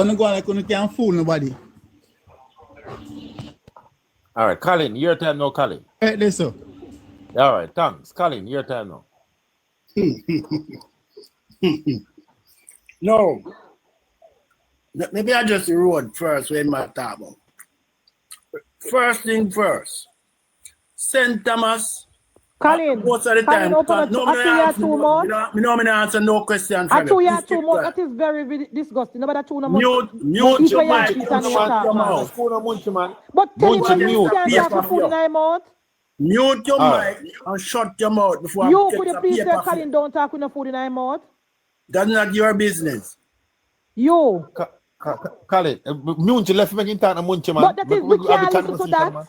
don't go like you can't fool nobody. All right, Colin, your time now, Colin. Right there, sir. All right, thanks. Colin, your time now. No. Maybe I just road first when I talk about. First thing first. St. Thomas. Colin, most of the time, no, answer no question from you. That is very disgusting. Nobody tune mute your mic. But tell him you can't have food in your mouth. Mute your mic and shut your mouth before you could you please tell Colin don't talk with no food in your mouth? That's not your business. You. Colin, mute left me in town and munch man. But that is, we can't listen to that.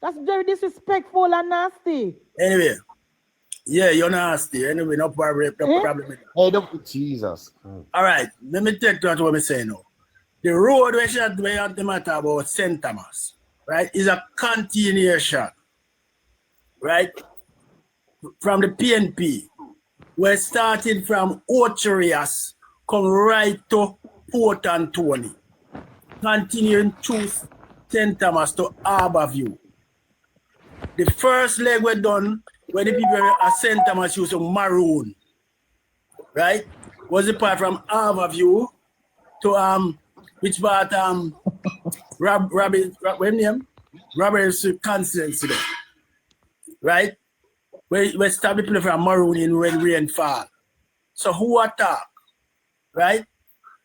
That's very disrespectful and nasty. Anyway, yeah, you're nasty. Anyway, no problem. Hey, Jesus. All right, let me take that what I'm saying now. The road we shot we have to matter about St. Thomas, right, is a continuation, right, from the PNP. We started from Ocherias, come right to Port Anthony, continuing through St. Thomas to Harborview. The first leg were done when the people at St. Thomas used to maroon, right? Was the part from Harborview to which part Robert's constituency, right? We start the people from marooning when rain fall. So who attack, right?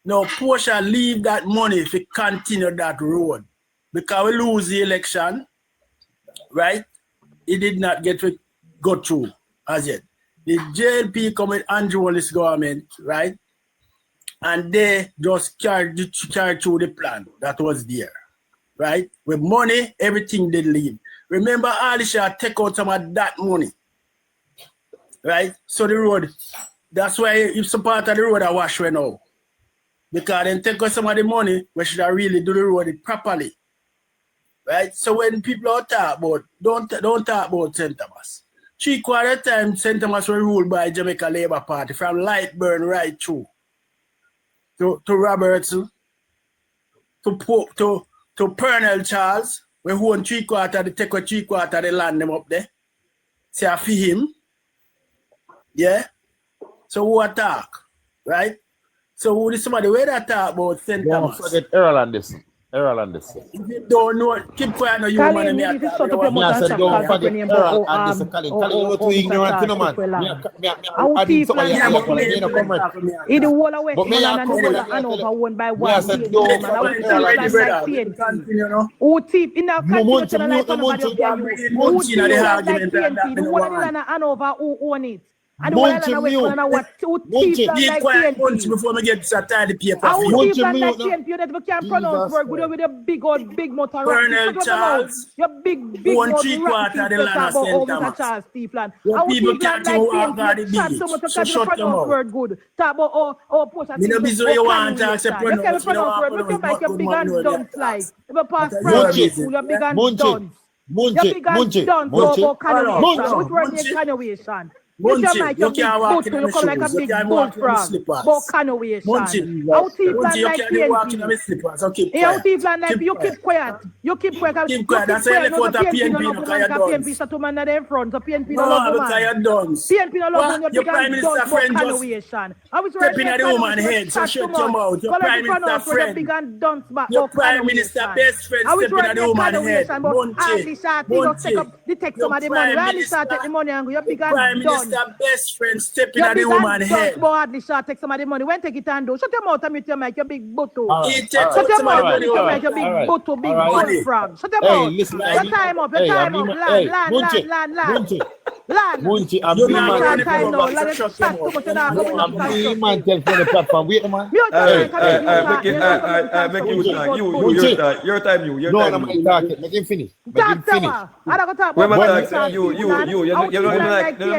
Now Portia leave that money if we continue that road because we lose the election, right? It did not get to go through as yet. The JLP come with Andrew Holness government, right? And they just carried through the plan that was there, right? With money, everything they leave. Remember, Alisha take out some of that money, right? So the road, that's why it's a part of the road I wash right now. Because then take out some of the money, we should have really do the road properly. Right? So when people are talk about, don't talk about St. Thomas. 3/4 of the time, St. Thomas were ruled by Jamaica Labour Party from Lightburn right through to Robertson, to Pernell Charles, we own 3/4, they take 3/4 they land them up there. See, I feel him. Yeah? So who attack? Right? So who is somebody where they talk about St. Thomas? Don't forget Earl and this. If you don't know, keep quiet on you, man. Don't forget Earl and this. Colin, you're too ignorant, you know, man. I did something in the wall away from Hanover won by one. I said, don't who tip in that country, Hanover who own it. And Munch before we get started the paper. I would give that TNP that we can't pronounce word with a big motor. Pernell Charles. Your big 1/3 the land of St. Thomas. Charles Stephen. People can't do the so shut them up. Word good. Talk about post. You know, bizarre you want to say pronounce. Look at like your big and dunce like. If you pass primary school, your big and dunce. Your big and dunce about Canowation. Which word is Canowation? Munch, you can't walk in the shoes. You can't walk in the slippers. Munch, you can't walk in the slippers. So keep quiet. You keep quiet. You keep quiet. Keep quiet. That's why you put a PNP no because you're done. PNP is to man in front. So PNP no because you're done. PNP no love your Prime Minister friend just stepping at the woman's head. So shut your mouth. Your Prime Minister friend. Your Prime Minister best friend stepping at the woman's head. Munch, you take some of the money. Rally start take the money and your big and done. The best friend stepping at the woman's head. You hardly shall take some of the money. When take it and do? Shut your mouth and mute your mic, your big butto. Shut your mouth and mute your mic, your big butto, big butt frog. Shut your mouth. Your time up, your time up. Land. Munchi, I'm the man tell for the platform. Wait a man. Your time. No, make him finish. You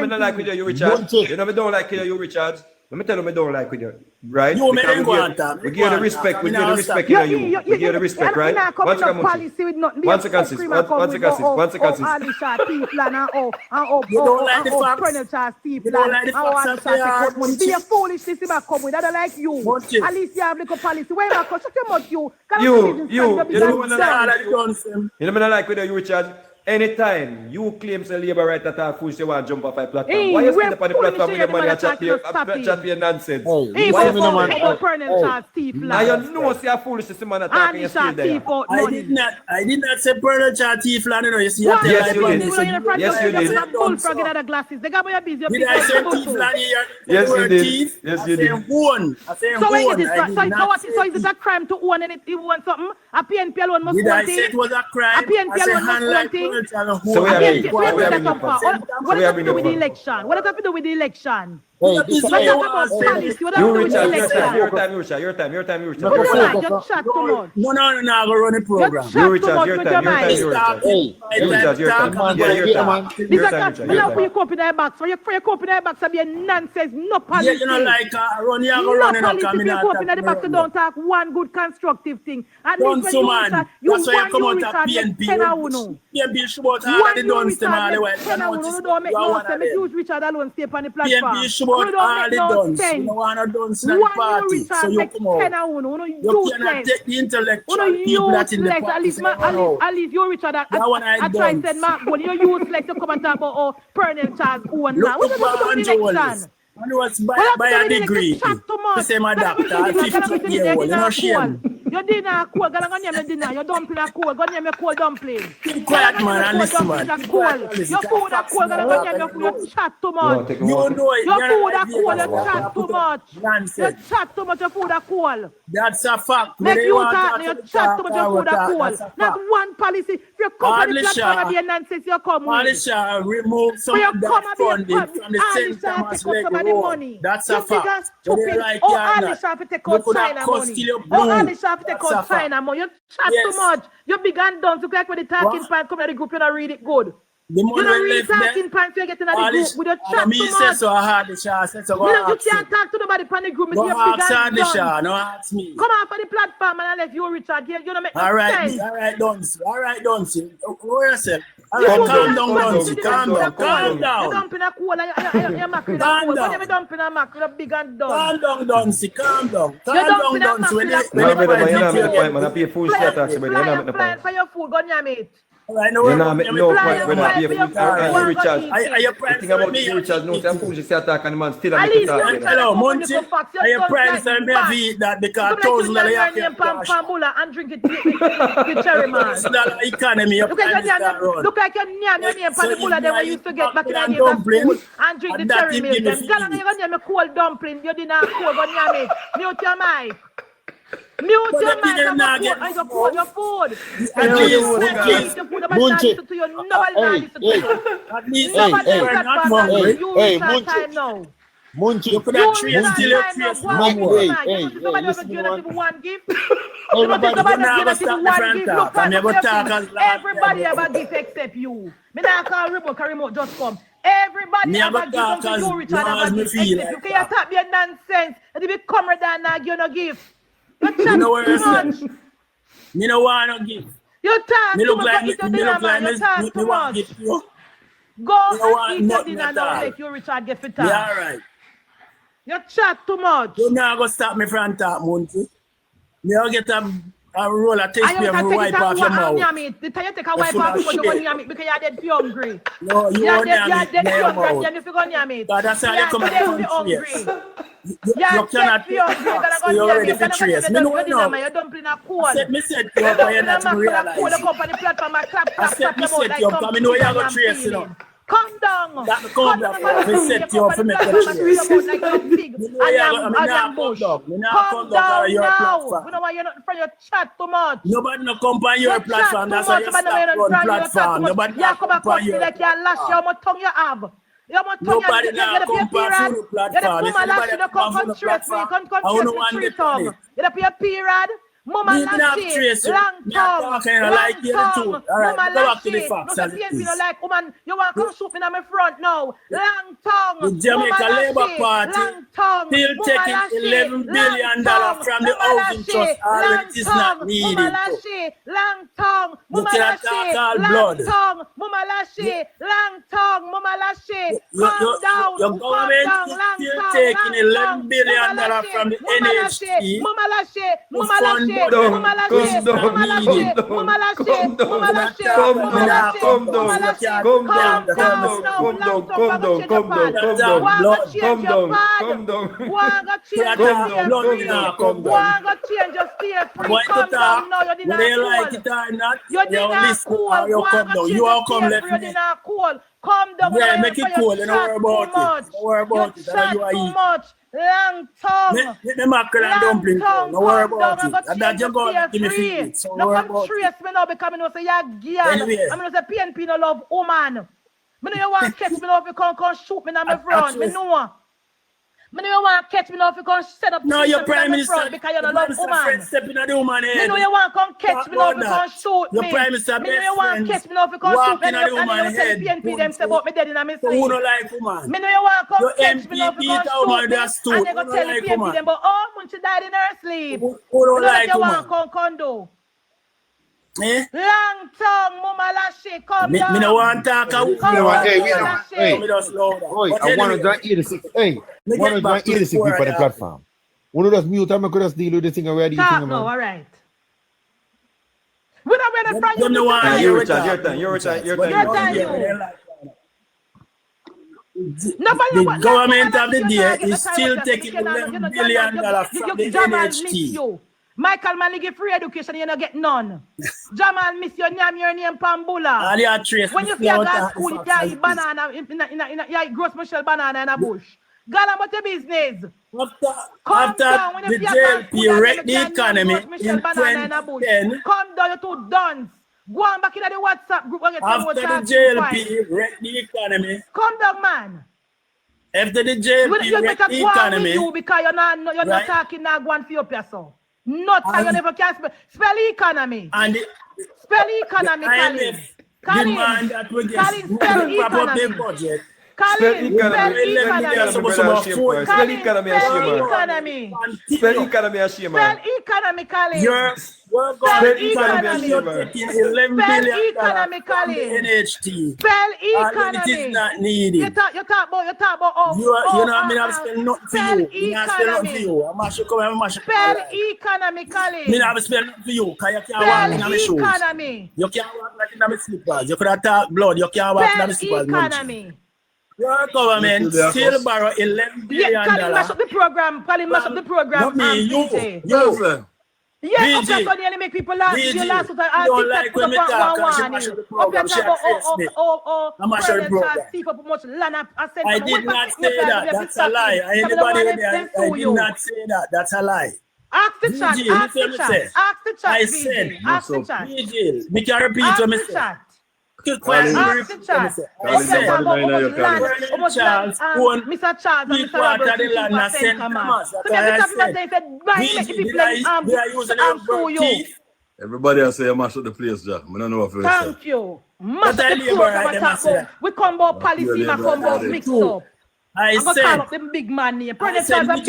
don't like you, Richard. You never don't like you, Richard. Let me tell you, I don't like with you, right? You Because may go on top. we give you the respect. We give you the respect, you know, you. We give you the respect, right? One second, One second, sis. One second, sis. One second, sis. You don't like the facts. You don't like the facts of your money. Be a foolishness if I come with. I don't like you. Munchie. At least you have little policy. Where am I? Shut your mouth, you. You know what You I like with you, Richard? Anytime you claim the labor right that are foolish, you want to jump off a platform. Hey, why you we're sit up on the platform with your money and chat your nonsense? Hey, Why but you how sit up? Colonel Charles thief Now you land? know you're foolish to see man attack and you're still there. I did not say Colonel Charles thief land, you know, you see. Yes, you did. Yes, you did. Bullfrog in the glasses. They got me busy. Did I say thief land here? Yes, you did. Yes, you did. I say own. So when so is it a crime to own and you want something? A PNP alone must Did I own say thing? it was a crime? A PNP I say alone must hand like own thing? Colonel Charles So we own. are What does that have to do with the election? What does that have to do with the election? Hey, What this does that hey, have about policy? What does that You have to do with the Richard, election? your time. What do you like? You chat too much. No, I go run the program. You chat too Richard, much your with time, your mind. your time. hey, Richard, your time. man, Yeah, your yeah, time. man. This Your is time, a Richard, you your know put time. your cup in the box. For your cup in the box, be a nonsense, no policy. Yeah, you know, like run, you go No running up, policy. coming Your out. cup in the box, don't talk one good constructive thing. At Don't least so when man. you That's why you come out of Richard, PNP. get 10 a uno. PNP should about all One the you duns them all the way. Richard, get 10 a uno. Don't make no sense. Make use Richard alone stay on the platform. PNP should about all the duns. You know, one of duns in the One you party. So Richard you make come out. 10 a uno. You cannot take the intellectual people that in the At party. least you Richard. I try to send Mark when you useless to come and talk about Colonel Charles own now. What does that do with the election? And was by a degree. The same a doctor, 50 years old. You know, shame. You dinner cool, go on your dinner. You dumpling a cool, go on your cold dumpling. Keep quiet, man, and listen, man. Your food a cool, go on your food. You chat too much. You know it. Your food a cool, you chat too much. You chat too much, your food a cool. That's a fact. Make you talk, you chat too much, your food a cool. Not one policy. If you come on the platform and be a nonsense, you come with. Alisha, remove some of that funding from the St. Thomas Leg Road. That's a fact. Oh, Alisha, if you take out China money. Oh, Alisha, if you take out China money. You chat too much. You big and dumb. Look like when the talking pants come out of the group, you don't read it good. The You don't read talking pants, you get in the group with your chat too much. You can't talk to nobody on the group. Go ask Alisha, Come no ask me. off of the platform and I left you, Richard. You don't make no sense. All right, don't see. Where yourself? All right, calm down, Donsi. Calm down. You're dumping a cool and you're macking a cool. When you're dumping a mac, you're big and dumb. Calm down, Donsi. Calm down, dumping a Donsi. mac Man, I pay full shit tax, but you're not making the Flying point. for your food, go near it. You're not making no point when I pay full Richard. Are you The thing about you, Richard, no, I'm foolish to attack and the man still At I'm least talking. you're Hello, Monty. You're Are you friends and me have eat that because $1,000 you have Pambula and drink it with cherry man. $1,000 economy you Look like your name Pambula that we used to get back in the days of school and drink the cherry milk. Then girl, you're gonna name a cold dumpling. You didn't cool, go name it. Mute your mic. Mute your mic. I go cool your food. At least we're not hungry. Hey, You could have trace till you trace no more. One gift. Everybody have a gift except you. Me not call remote just come. Everybody have a gift until you Richard have a gift except you. Can you tap your nonsense and you be comrade and not give no gift? You chat too much. Me no want no gift. You talk Me too look much. like You talk too much. Go and eat your dinner now make you Richard get fit. Yeah, alright. You chat too much. You not go stop me from talk, Monty. Me will get a roll of taste and wipe off your mouth. The time you take a wipe off because you go near it because you're dead hungry. No, you You're are dead hungry and if you go near it. That's how you come hungry. You cannot talk, so you're ready for trace. Me know now. You're dumpling a cool. Me said you up and you're not realize. I said me set you up because I know you're going to trace, you know. Come down. That come down. Me set you up to make a trace. Come down now. You know why you're not in front of your chat too much. Nobody no come on your platform. That's why you stop on platform. Nobody no come on your like you're last year. How much tongue you have? Nobody now come on your platform. You're the platform. You don't come on street. You can't come straight to tree tongue. You don't pay a period. Mama Lashe, long tongue, Mama Lashe, no say PNP no like woman, you want to come shoot me on my front now, long tongue, the Jamaica Labour Party still taking $11 billion from the housing trust, already it is not needed. Long tongue, Mama Lashe, long tongue, Mama Lashe, long tongue, Mama Lashe, calm down, your government is still taking $11 billion from the NHT. Mama Lashe, Mama Lashe, Mama Lashe, Mama Lashe, Mama Lashe, Mama Lashe, change your state. Calm down now. You didn't cool. You are come let me. Calm down. Yeah, make it cool. Don't worry about it. Don't worry about it. You are too much. Long tongue. Let me mackerel and dumpling. Don't worry about it. And that you're going to give me feet. So don't worry about it. Trace me now because I know say you're girl. I mean say PNP no love woman. Me know you want to catch me now if you come shoot me in my front. Me know. Me know you want to catch me now if you come set up. No, your prime minister because you don't love woman. Stepping on the woman head. Me know you want to come catch me now if you come shoot me. Your prime minister me know you want to catch me now if you come shoot me. And you tell PNP them say about me dead in my sleep. Who don't like woman? Me know you want to come catch me now if you come shoot me. And they go tell the PNP them but oh, when she died in her sleep. Who don't like woman? You want to come condo. Eh? Long tongue, Mama Lashe, come down. Me no want to talk. I want to join 86. Hey, I want to join 86 people on the platform. One of those mute, I could just deal with this thing already. Talk now, all right. We don't win the front. Your time. The government of the day is still taking $11 billion from the NHT. Michael Manley give free education, you don't get none. Jamal miss your name Pambula. When you see a girl school, you can eat banana, you gross Michelle banana in a bush. Girl, about your business. After the JLP wrecked the economy in 2010. Come down, you two dons. Go on back in the WhatsApp group. After the JLP wrecked the economy. Come down, man. After the JLP wrecked the economy. You because you're not talking now going for your person. Not because you never can spell economy. And spell economy, Colin. Demand that we get spell economy. Budget. Spell economy a shame, man. Spell economy, Colin. You're spell economy. $11 billion NHT. Spell economy. It is not needed. You talk about you know I mean I'm spelling nothing for you. I'm spelling nothing for you. I'm actually coming and mash. Spell economy, Colin. Me not spell nothing for you because you can't walk in my shoes. Economy. You can't walk like in my slippers. You could have talk blood. You can't walk in my slippers. Economy. Your government still borrow $11 billion. Yeah, Colin mash up the program. Not me, you. Yeah, okay, so nearly make people laugh. You last with I don't like when me talk and she mash up the program. She affects me. I mash up the program. I did not say that. That's a lie. Anybody there, I did not say that. That's a lie. Ask the chat. Ask the chat. I said, ask the chat. Me can repeat what me said. Ask the chat. Mr. Charles and Mr. Robert, everybody has say you mash up the place, Jack. I don't know what to say. Thank you. Mash up the program. We come about policy, we come about mix up. I said, call up them big man here. President Charles and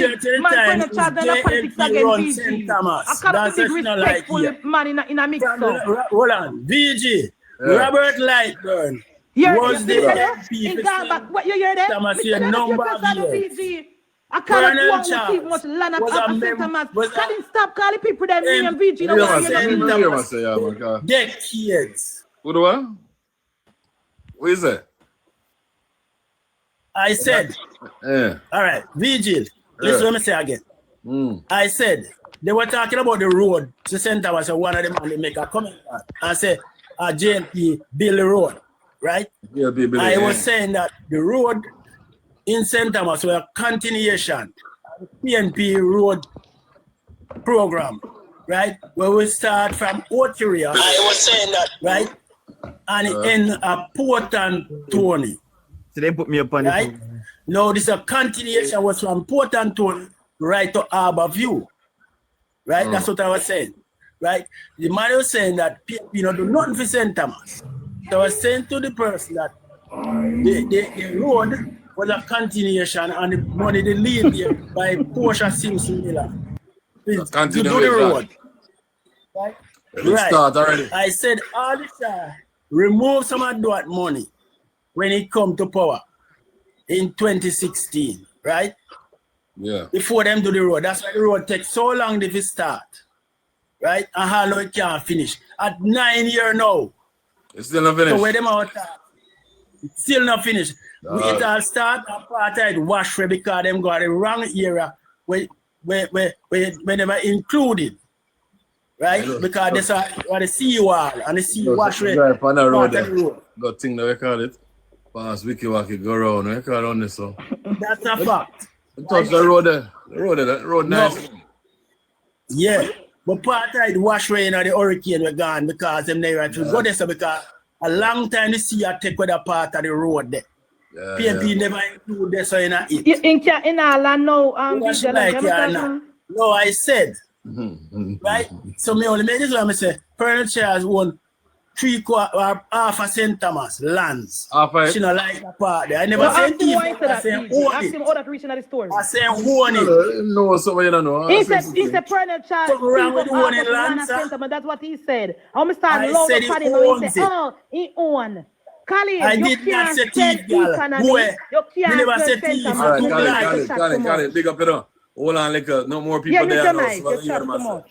politics against VG. I call up the big respectful man in a mix up. Hold on, VG. Robert Lightburn was the MP. What you hear there? Mr. Number of years. I can't much land up Can you stop calling people that name VG? Decades. What do I? What is that? I said, all right, VG. Listen what me say again. I said, they were talking about the road to St. Thomas, so one of them they make a comment and say, JLP build the road, right? Yeah, I was saying that the road in St. Thomas were a continuation of the PNP road program, right? Where we start from Oteria. I was saying that, right? And it end at Port Anthony. So they put me up on right? No, this is a continuation was from Port Anthony right to Harbour View. Right? That's what I was saying. right? The man was saying that PNP don't do nothing for St. Thomas. So I was saying to the person that the road was a continuation and the money they leave there by Portia Simpson Miller. To do the road. Right? Start already. I said, all the time, remove some of that money when it come to power in 2016, right? Yeah. Before them do the road. That's why the road takes so long to start. Right? And how long it can't finish. At 9 years now. It's still not finished. So where them out it's still not finished. It all start apartheid wash because them got the wrong era where they were included. Right? Because that's what the sea wall and the sea wash way. Right on the road there. Got thing that we call it. Pass Wiki Waki go round. We call it on this so. That's a fact. Touch the road there. The road nice. Yeah. But apartheid wash way in the hurricane were gone because them never to go there so because a long time the sea take with a part of the road there. Yeah, PNP never include this in it. In Ireland now, no, I said, right? So me only make this one, I say, Colonel Charles won 3/4 or half a St. Thomas lands. She not like the part there. I never said thief. I said own it. I said own it. No, so you don't know. He said Colonel Charles. Something wrong with owning land, sir? That's what he said. I'm starting I said he owns it. Oh, he own. Colin, I did not say thief, girl. You never said thief. All right, Colin, big up it up. Hold on, like no more people there now. So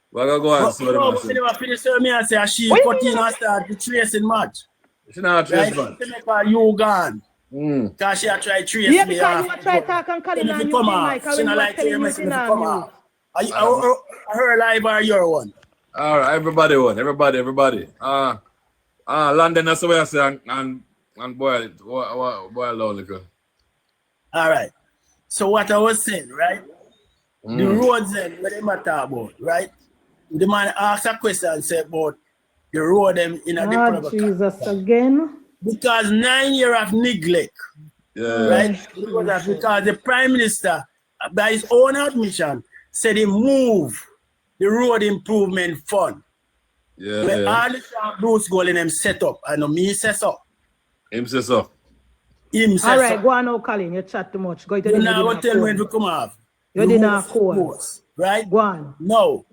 we're gonna go on. No, but never finish me and say she 14 and start the tracing match. She not trace man. She make her you gone. Because she a try trace me. Yeah, because you try talking Colin and you come she not like to hear me come out. Her live or your one? All right, everybody won. Everybody. London, that's the way I say, and boil it. Boil down liquor. All right. So what I was saying, right? The roads then, what they matter about, right? The man asked a question and said about the road them in a different Jesus again. Because 9 years of neglect, right? Because the Prime Minister, by his own admission, said he moved the road improvement fund. Where all the Bruce Gold in them set up. I know me set up. Him set up. All right, go on now, Colin. You chat too much. Go to you now tell me when to come off. You did not call. Right? Go on. No.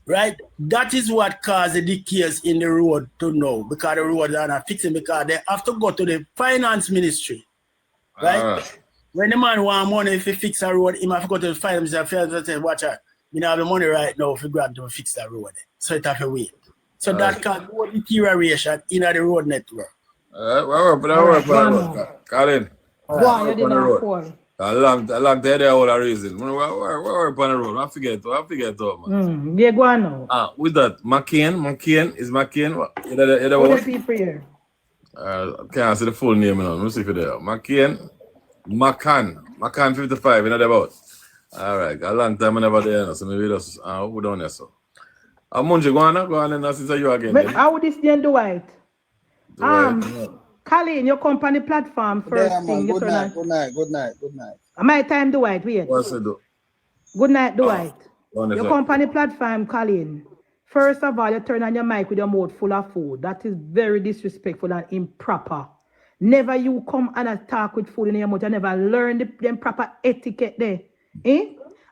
Right? That is what caused the decays in the road to know. Because the roads are not fixing. Because they have to go to the finance ministry. Right? When the man want money if he fix a road, he have to go to the finance ministry and say, watch out. You have the money right now if you grab to fix that road. So it have to wait. So that can go deterioration in the road network. Colin. Why you did not call? A long time there all a reason. We're up on the road. I forget man. Yeah, go on now. With that, McCain is McCain. What the people here? Can't see the full name now. Let's see if there. McCain 55, you know about. All right, a long time I never there, so maybe just we down there so. Munji, go on and since you again. But how would this then do it? Colin, your company platform first thing. Good night. My time do it, wait. What's it do? Good night, do it. Your company platform, Colin. First of all, you turn on your mic with your mouth full of food. That is very disrespectful and improper. Never you come and talk with food in your mouth. You never learn the proper etiquette there.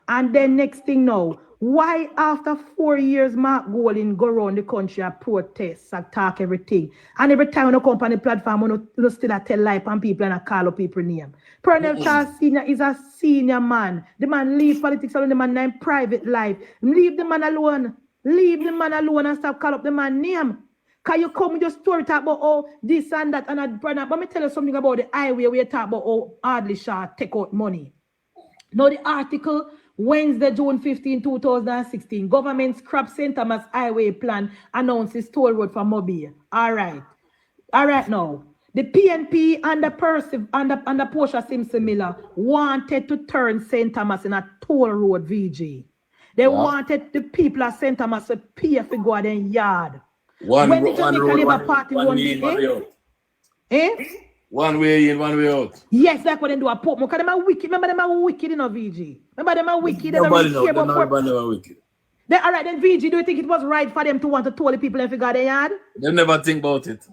And then next thing now, why after 4 years Mark Golding go around the country and protest and talk everything? And every time on a company platform, you still tell lie on people and call up people name. Colonel Charles Sr. is a senior man. The man leave politics alone, the man in private life. Leave the man alone. Leave the man alone and stop call up the man name. Can you come with your story talk about this and that and that? But let me tell you something about the highway where you talk about Hardly Shaw take out money. Now the article, Wednesday, June 15, 2016, government scrap St. Thomas Highway plan announces toll road for Mobile. All right now. The PNP and the Portia Simpson Miller wanted to turn St. Thomas in a toll road VG. They wanted the people of St. Thomas to pay for go their yard. When the Jamaica Labour Party won the one way in, one way out. Yes, that's what they do. Because them are wicked. Remember them are wicked in a VG. Remember them are wicked. They don't care about wicked. Then, all right, then VG, do you think it was right for them to want to toll the people if you got a yard? They never think about it.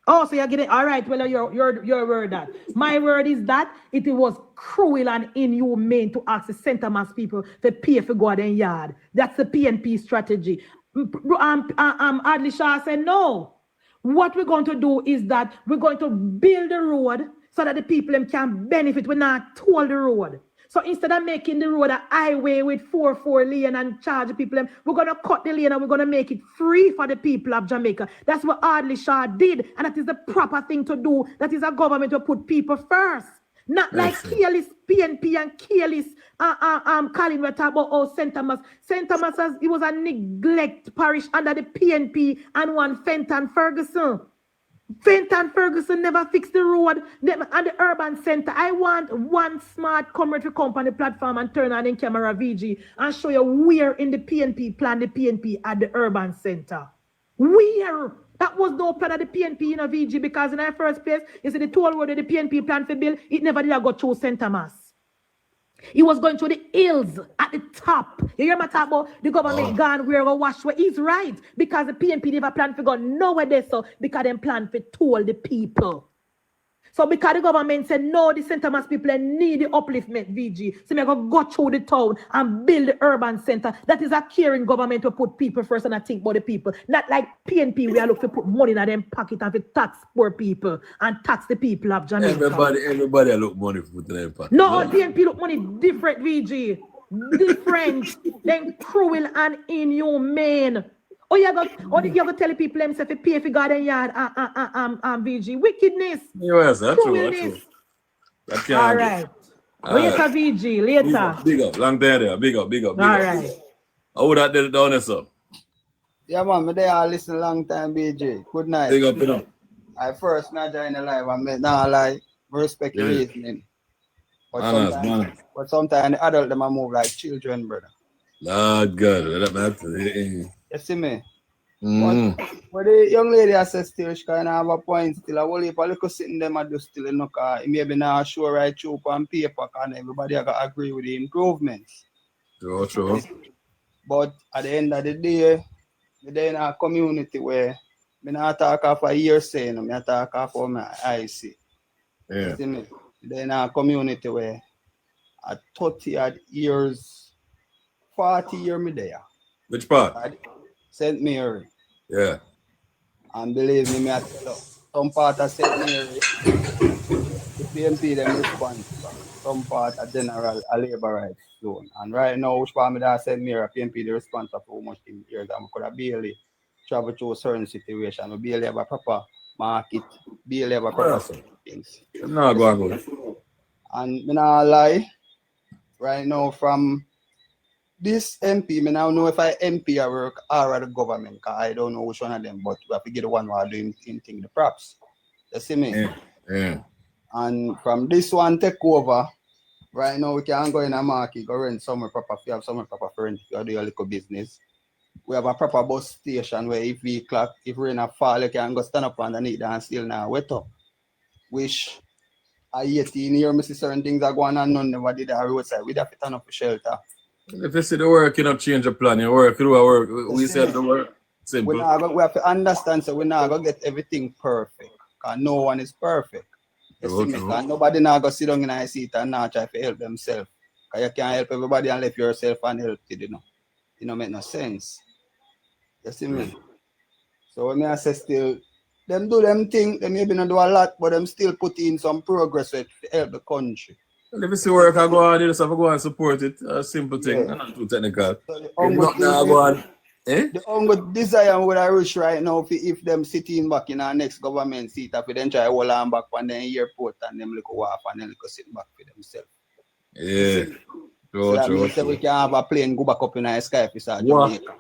Oh, so you're getting all right. Well, your word that. My word is that it was cruel and inhumane to ask the St. Thomas people to pay for go their yard. That's the PNP strategy. Adli Shah said no. What we're going to do is that we're going to build a road so that the people can benefit. We're not toll the road. So instead of making the road a highway with 4 lane and charge the people, we're going to cut the lane and we're going to make it free for the people of Jamaica. That's what Adli Shah did. And that is the proper thing to do. That is a government to put people first. Not like careless PNP and careless Colin were talking about St. Thomas. St. Thomas, it was a neglect parish under the PNP and one Fenton Ferguson. Fenton Ferguson never fixed the road and the urban center. I want one smart comrade to come on the platform and turn on the camera VG and show you where in the PNP plan the PNP at the urban center. Where? That was no plan of the PNP in a VG because in the first place, you see the toll road the PNP plan for bill, it never did go through St. Thomas. He was going to the hills at the top. You hear me talk about the government gone where go wash where he's right. Because the PNP never plan to go nowhere there so because they plan to toll the people. So because the government said no, the St. Thomas people need the upliftment VG. So we go through the town and build the urban center. That is a caring government to put people first and I think about the people. Not like PNP we are looking to put money in them pocket and to tax poor people and tax the people of Jamaica. Everybody look money for putting in pocket. No, PNP look money different VG. Different. Then cruel and inhumane. Oh, you got tell the people themselves to pay if you got a yard VG. Wickedness. Yes, that's true. That can't all right. Later, VG, later. Big up, long time there. Big up. All right. How would that do down there, sir? Yeah, man, me there listen a long time, BJ. Good night. Big up, you know. I first not join the live and me now like respect the reasoning. But sometimes the adult them move like children, brother. Lord God, that you see me? But the young lady says still she kind of have a point still. I will leave a little sitting them and do still no car. Maybe not sure right through on paper and everybody got to agree with the improvements. True. But at the end of the day, we're in a community where I not talk off a hearsay, I talk off of my eyes. Yeah. You see me? We're in a community where at 30 odd years, 40 years me there. Which part? St. Mary. Yeah. And believe me, I tell you, some part of St. Mary, the PNP them respond. Some part of general a labor rights zone. And right now, which part of that St. Mary, PNP the response for how much in years and we could have barely travel through a certain situation. We barely have a proper market, barely have a proper things. No, go on. And me not lie, right now from this MP, I don't know if I MP I work or at the government, because I don't know which one of them, but we have to get the one who are doing thing the props. You see me? Yeah. And from this one take over, right now we can go in a market, go rent somewhere proper, if you have somewhere proper for rent, you do your little business. We have a proper bus station where if rain a fall, you can go stand up underneath and still now wet up. Which I 18 years, I see certain things are going on, none never did that roadside. We have to turn up a shelter. If you see the work, you don't change the plan. You work, do a work. We said the work. Simple. We have to understand, so we're not going to get everything perfect. Because no one is perfect. Nobody now go sit down in a seat and not try to help themselves. Because you can't help everybody and left yourself unhelped, you know. It don't make no sense. You see me? So when I say still, them do them thing, they maybe not do a lot, but them still put in some progress to help the country. If you see work, I go on, you just have to go and support it. A simple thing, not too technical. So the only desire would I reach right now if them sitting back in our next government seat, if them try to hold on back on the airport and them look off and then look sit back for themselves. Yeah. So we can have a plane go back up in the sky if it's Jamaica.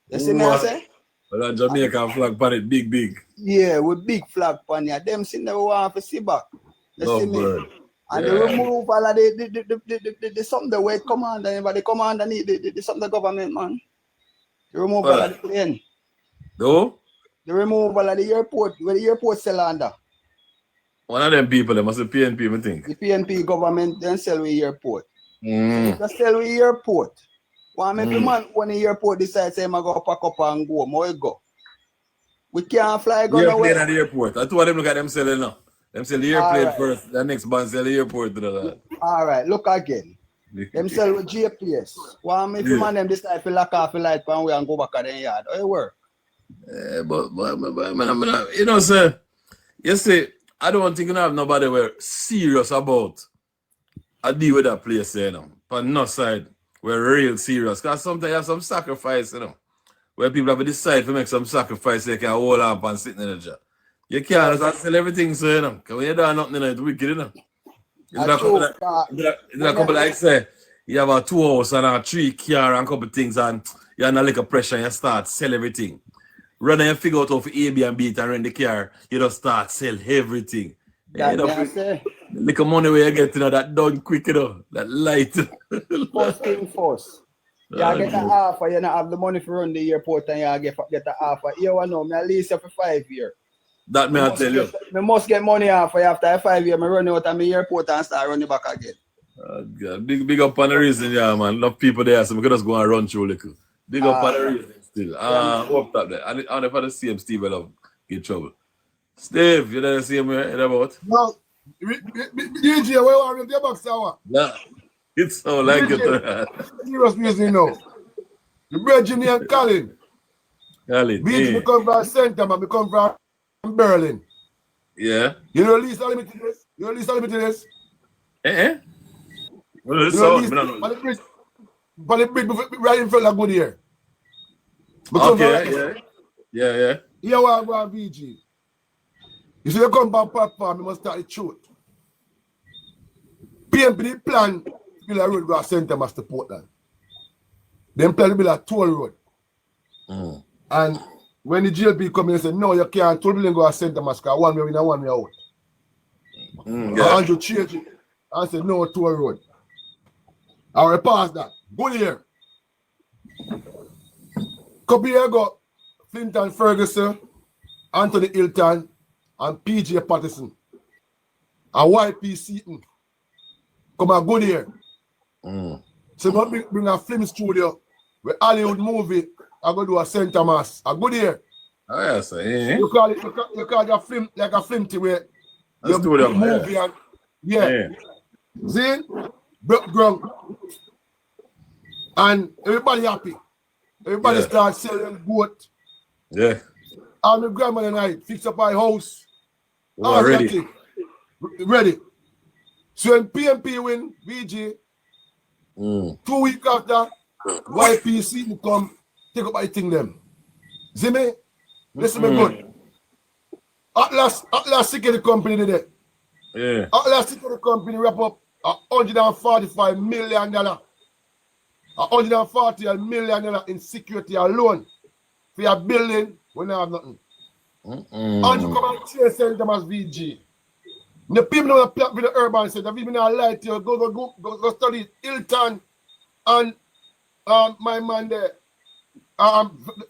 You see me I say? Well, that Jamaican flag pan it big. Yeah, with big flag pan here. Them see never want to see back. You see me? And they remove all of the something the way commander, but the commander need the something the government man. They remove all of the plane. No? They remove all of the airport, where the airport sell under. One of them people, they must be PNP, I think. The PNP government then sell with airport. Mm. They sell with airport. One if the man when the airport decides say I go pack up and go, more go. We can't fly go nowhere. Airplane at the airport. I told them look at them selling now. Them sell the airplane first. The next man sell the airport. All right, look again. Them sell with GPS. One if the man them decide to lock off the light and we and go back at the yard. How it work? But you know, sir. You see, I don't think you have nobody were serious about I deal with that place, you know. But no side, we're real serious. Because sometimes you have some sacrifice, you know. Where people have to decide to make some sacrifice, they can hold up and sit in the job. You can't just sell everything, so you know. Because when you do nothing, it's wicked, you know. It's a couple like say, you have a 2 house and a 3 car and a couple things, and you have a little pressure and you start sell everything. Rather than figure out how to A, B, and B and rent the car, you just start sell everything. Little money where you get, you know, that done quick, you know, that light. First thing first. You get an offer, you don't have the money for run the airport and you get an offer. You want to know, at least for 5 years. That may I tell you. I must get money offer after 5 years. I run out of my airport and start running back again. God. Big up on the reason, yeah, man. Enough people there, so we can just go and run through little. Big up on the reason still. Up up there. And if I don't see him, Steve will get trouble. Steve, you don't see him about? No. DJ, where are you? Your box hour. Nah. It's so like it. Serious music now. The Virgin and Colin. We come from Center, man. We come from Berlin. Yeah. You know Lisa Limited this? You know Lisa Limited this? Well, it's but the bridge right in front of good here. Okay, yeah. Here we are VG. You see, you come back platform, you must start the truth. PNP plan to build a road go to St. Thomas to Portland. Then plan to build a toll road. And when the JLP come in and say, no, you can't toll building go to St. Thomas because one way in and one way out. Andrew changed it and said, no, toll road. I will pass that. Good here. Couple years ago, Clinton Ferguson, Anthony Hilton, and PJ Patterson, and YP Seaton come a good here. So not bring a film studio where Hollywood movie I go do a St. Thomas. A good here. Oh yes, You call it a film like a film to where you movie and see? Broke ground. And everybody happy. Everybody start selling goat. Yeah. And my grandma and I fix up our house. Ready. Ready. So when PNP win, VG, 2 weeks after, YPC come take up my thing them. See me? Listen me good. At last security company did it. Yeah. At last security company wrap up $145 million. $140 million in security alone for your building when I have nothing. And you come and chase St. Thomas VG. The people know the urban center, the people know lie to you, go study Hilton and my man there,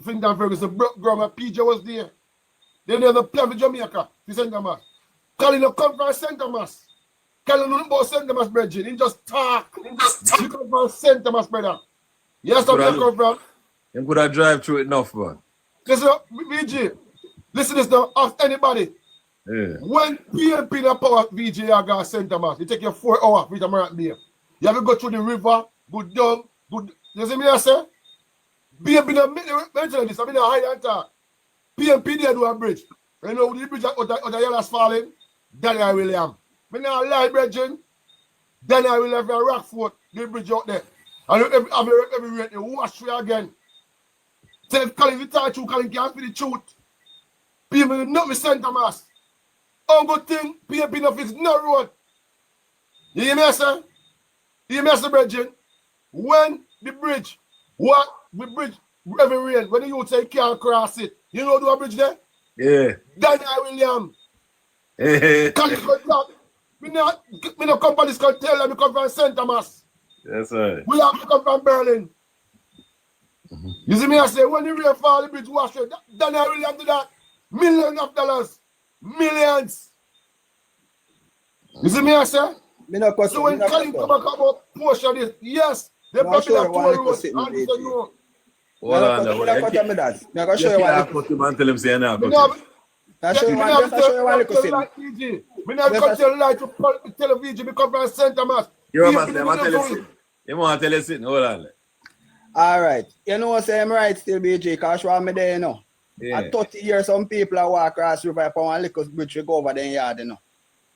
Clinton Ferguson, Grandma PJ was there. They never plan for Jamaica, for St. Thomas. Colin no come from St. Thomas. Colin no about St. Thomas, brethren. He just talk. He come from St. Thomas, brother. Yes, where you come from? You could have drive through it enough, man. Listen, VG, listen to this now, ask anybody. Yeah. When PNP in the power VJ I got St. Thomas, it take you 4 hours with a Marat there. You have to go through the river, good down, good. You see me I say? PNP in the mention this, I mean the high and talk. PNP there do a bridge. You know the bridge out the yellow's falling, Daniel William. Me now lie, brethren. Daniel William from Rockford, the bridge out there. And every rate, you wash through again. So if Colin you talk to Colin can't speak the truth. PNP not me St. Thomas. Oh, good thing, PNP no fix no road. You hear me, sir? You hear me, sir, brethren? When the bridge, every rain, when the youth say can't cross it, you know do a bridge there? Yeah. Daniel William. Colin talk. Me no come from this cartel, and me come from St. Thomas. That's right. We have to come from Berlin. You see me, I say, when the rain fall, the bridge wash it. Daniel William do that. Millions of dollars. Millions. You see me, I say? So when Colin come back about portion of this, yes, They probably have 2 roads. And he said no. Hold on, I'm going to show you one. one. And tell him say now. I'll show you one little thing. Me not come tell lie to tell VG because from St. Mass. You want to tell us? You want to tell us? Hold on. All right. You know what I'm right still, BG, because I'm there, you know. Yeah. At 30 years, some people are walk across river upon one little bridge, we go over there, yard, you know.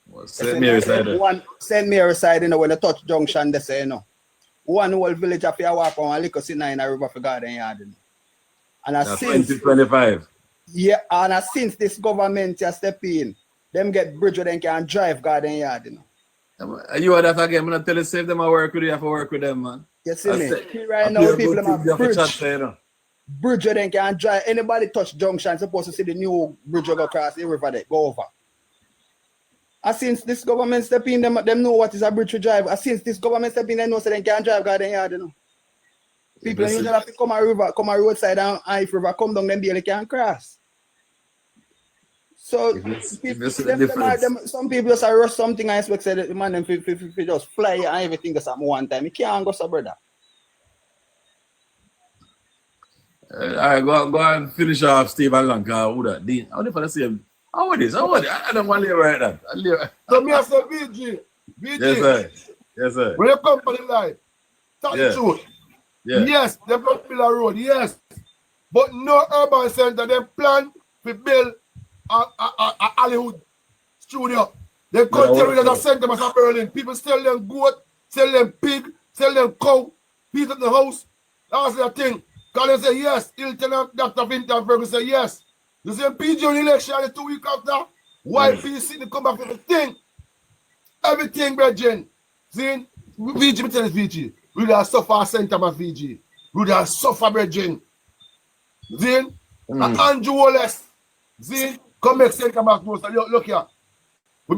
Well, St. Mary's side. St. Mary's side, you know, when the touch junction, they say, you know. One whole village up here walk on one little sit in a river for garden yard, you know. And since 2025. Yeah, and since this government has stepped in, them get bridge where they can drive garden yard, you know. You are that again, I'm not telling you, save them I work with you, have to work with them, man. You see me? Right now, people have bridge. Bridge where they can drive. Anybody touch junction, supposed to see the new bridge go across the river there, go over. And since this government step in, them know what is a bridge to drive. And since this government step in, they know so they can drive garden yard, you know. People usually have to come a river, come a roadside, and if river come down, then they can cross. So some people just rush something and expect that the man them just fly and everything just at one time. You can't go so brother. All right, go and finish off Steve and Lanka. Who that? Dean. How the same? How it is? How it is? I don't want to live like that. So me I say VG. Yes, sir. Yes, sir. When you come for the line, tell the truth. Yeah. Yes, they build Pillar Road, yes. But no urban center, they plan to build a Hollywood studio. They can't tell you that center of Berlin. People sell them goat, sell them pig, sell them cow, beat up the house. That's the thing. Because they say yes, Hilton and Dr. Vinton Ferguson say yes. The same PG on election the 2 weeks after. YPC to come back with the thing. Everything, Bridget. See, VG, me tell you, VG. We will suffer center of VG. We will suffer, Bridget. See, Andrew Holness. See, come make center back to us. Look here. We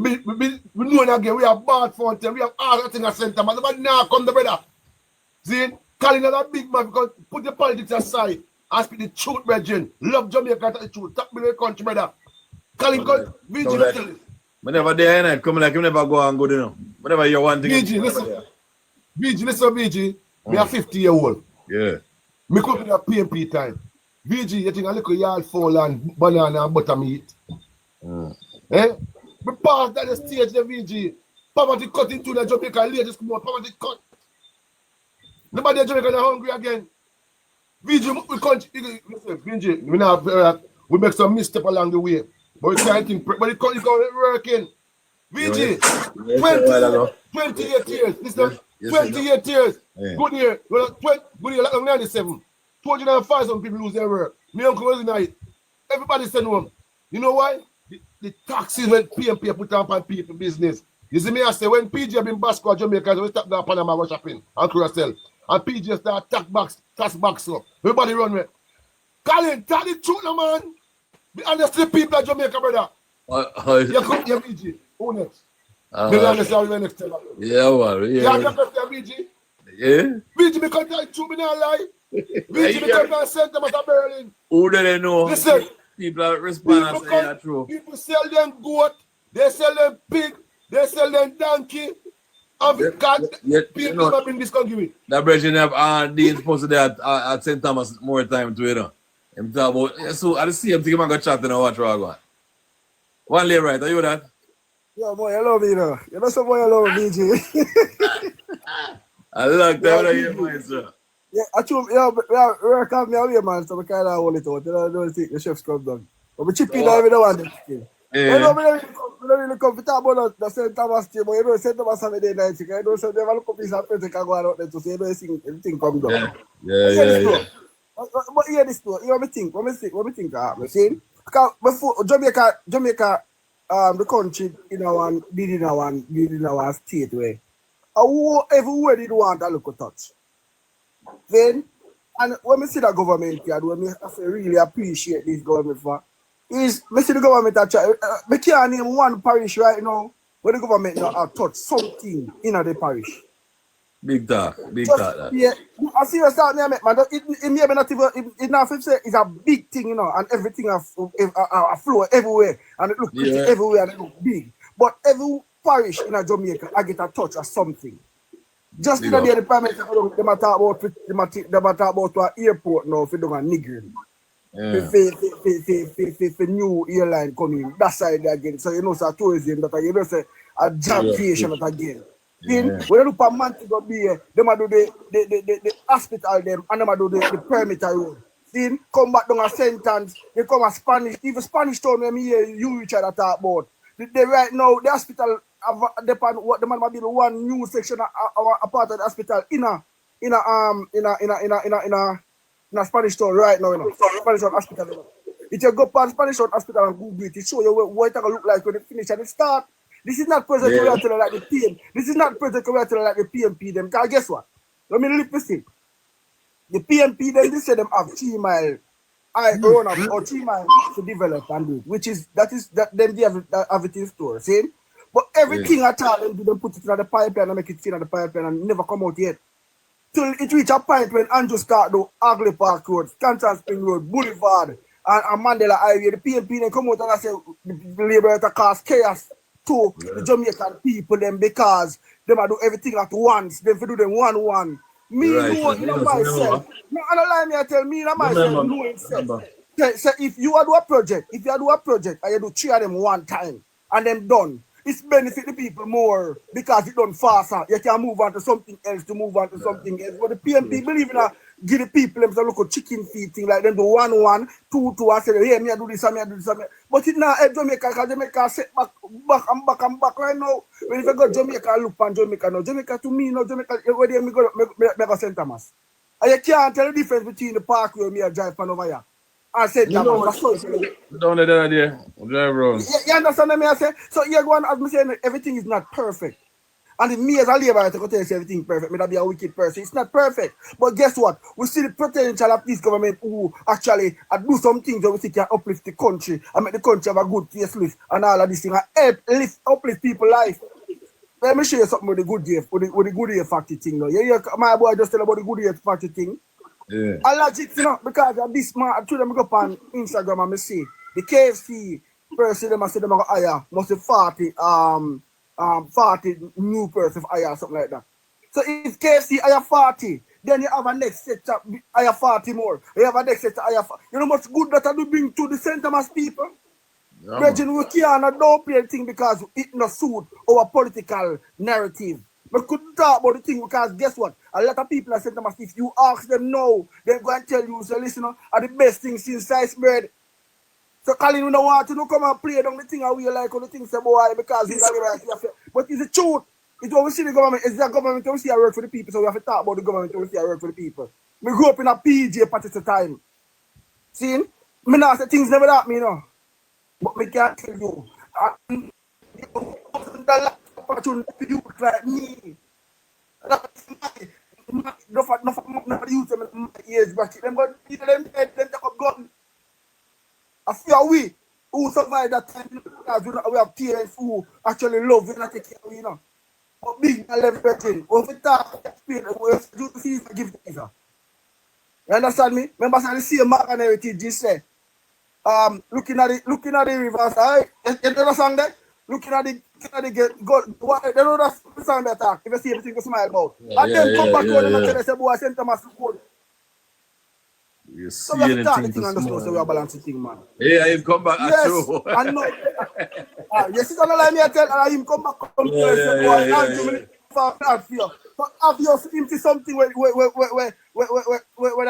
know again. We have bad fountain. We have all the things at center. But nobody now come the brother. See, calling another big man because put the politics aside and speak the truth, Bridget. Love Jamaica, the truth. Talk me the country, brother. Calling God, VG. Whenever they are coming like you never go and go there. Whenever you want to VG, listen. VG. Me a 50-year-old. Yeah. Me come in a PNP time. VG, you think a little yard full and banana and buttermeat. Eh? We pass that the stage, the VG. Poverty cut into the Jamaica ladies come out. Poverty cut. Nobody in Jamaica is hungry again. VG, we can't. Listen, VG, we make some misstep along the way. But we can't think. But it can't working. VG, 28 years. Listen, 28 years. Good year. Good year, like 97. 205,000 people lose their work. Me uncle was night. Everybody send home. You know why? The taxes when PNP put on people business. You see me, I say, when PG have been Basco, Jamaica, we stop down Panama go shopping and Curacao. And PG start tax box up. Everybody run with. Colin, tell the truth, no, man. Be honest with people at Jamaica, brother. You come here, PG. Who next? Maybe understand what next time. Yeah, well, yeah. You have to PG? Yeah. PG, because I truth, me not lie. PG, because I sent them at Berlin. Who do they know? Listen. People respond and say that's true. People sell them goat, they sell them pig, they sell them donkey. And people have been discontinued. That brethren have Dean supposed to be at St. Thomas more time to it. I'm talking about, so I see him thinking about chatting and watch what I go. One lay right, are you that? Yeah, boy, I love you, know. You know some boy I love BG. I like that when I hear my sir. Yeah, actually, we can't be away, man, so we kind of hold it out. You know, don't think the chef's come down. But we chip in every now and then. Yeah. You know, we don't really come to talk about the St. Thomas team, but you know, St. Thomas Saturday night, you know, so they have a look up his apprentice can go out there to say, you know, everything come down. Yeah. But hear this though, you know what me think you see? Because before Jamaica, the country in our state way. Everywhere did want a look touch. Then, and when we see the government here, when we really appreciate this government for, is we see the government actually, we can't name one parish right now where the government not touch something in the parish. Big talk. Yeah, I see what's out there, man. It may be not even, it's not say it's a big thing, you know, and everything a flow everywhere, and it look pretty everywhere, and it look big. But every parish in Jamaica, I get a touch of something. Just the other day, the Prime Minister, they might talk about to an airport now for doing a niggering. For new airline coming that side again. So you know, so tourism that you know say a job creation that again. Then when you look at man to go be here, they might do the hospital them and they might do the perimeter road. Then come back down a sentence, they come a Spanish, even Spanish town when me hear you each other talk about. They right now the hospital depend what the man might be the one new section a part of the hospital in a Spanish town right now, you know. Spanish town hospital. You know. If you go past Spanish town hospital and Google it, it show you what it's gonna look like when it finish and it start. This is not present career like the PM. This is not present career like the PNP them. Because guess what? Let me listen. The PNP them, they say them have 3 mile run up or 3 miles to develop and do it, which is that them they have it in store. See? But everything at all them do them put it in the pipeline and make it in the pipeline and never come out yet. Till it reach a point when Andrew start do Ugly Park Road, Canton Spring Road, Boulevard, and Mandela Highway. The PNP then come out and I say the Labour cause chaos to the Jamaican people them because them do everything at once. Them do them one. Me know myself. No, I don't lie me. I tell me myself know himself. So if you do a project, and you do 3 of them one time and then done. It's benefit the people more because it done faster. You can move on to something else But the PNP believe in give the people them some look chicken feet thing like them do 1-1, 2-2 and say, hey, me I do this and me I do this. But it now Jamaica because Jamaica set back right now. When if you go Jamaica look on Jamaica now. Jamaica to me no Jamaica where they me go St. Thomas. And you can't tell the difference between the parkway me I drive from over here. I said, don't let that idea. Drive around. You understand what I say? So you're going as me saying everything is not perfect. And me as a labor, I tell you everything perfect. Me that be a wicked person. It's not perfect. But guess what? We see the potential of this government who actually do some things that we think can uplift the country and make the country have a good facelift and all of these things and uplift people's life. Let me show you something with the good year, with the good year factory thing. Yeah, my boy just tell about the good year factory thing. Yeah. I legit, because of this man, I told them to go up on Instagram and I see the KFC person them I say them go hire must be 40 new person hire something like that. So if KFC hire 40, then you have a next set up hire 40 more. You have a next set hire 40. You know much good that I do bring to the St. Thomas people? Imagine we can't don't play thing because it no suit our political narrative. We couldn't talk about the thing because guess what? A lot of people are saying to us, if you ask them now, they're going to tell you, so listen, are the best thing since sliced bread. So Colin, we don't want to come and play down the thing how we like all the things say boy because it's right. But it's the truth. It's what we see the government, it's the government we see I work for the people, so we have to talk about the government we see I work for the people. We grew up in a PJ party at the time. See? Me not say things never happen, you know. But we can't tell you. Opportunity for youth like me. No youth in my years back. Them go people them head, them take up gun. A few we who survive that time because we have parents who actually love you and take care of you, you know. But big level thing. When we talk, we do see give visa. You understand me? Remember I see a mark and heritage just say. Looking at the rivers, you understand that? Looking at the go they know that's the sound they talk. If you see everything you smile about. And then come back home and tell us say boy St. Thomas good. You see so we have to talk the anything thing and so we are balancing thing, man. Yeah, him come back true. I know. You see the line me tell him come back come to us say boy Andrew for fear. But obviously him see something where the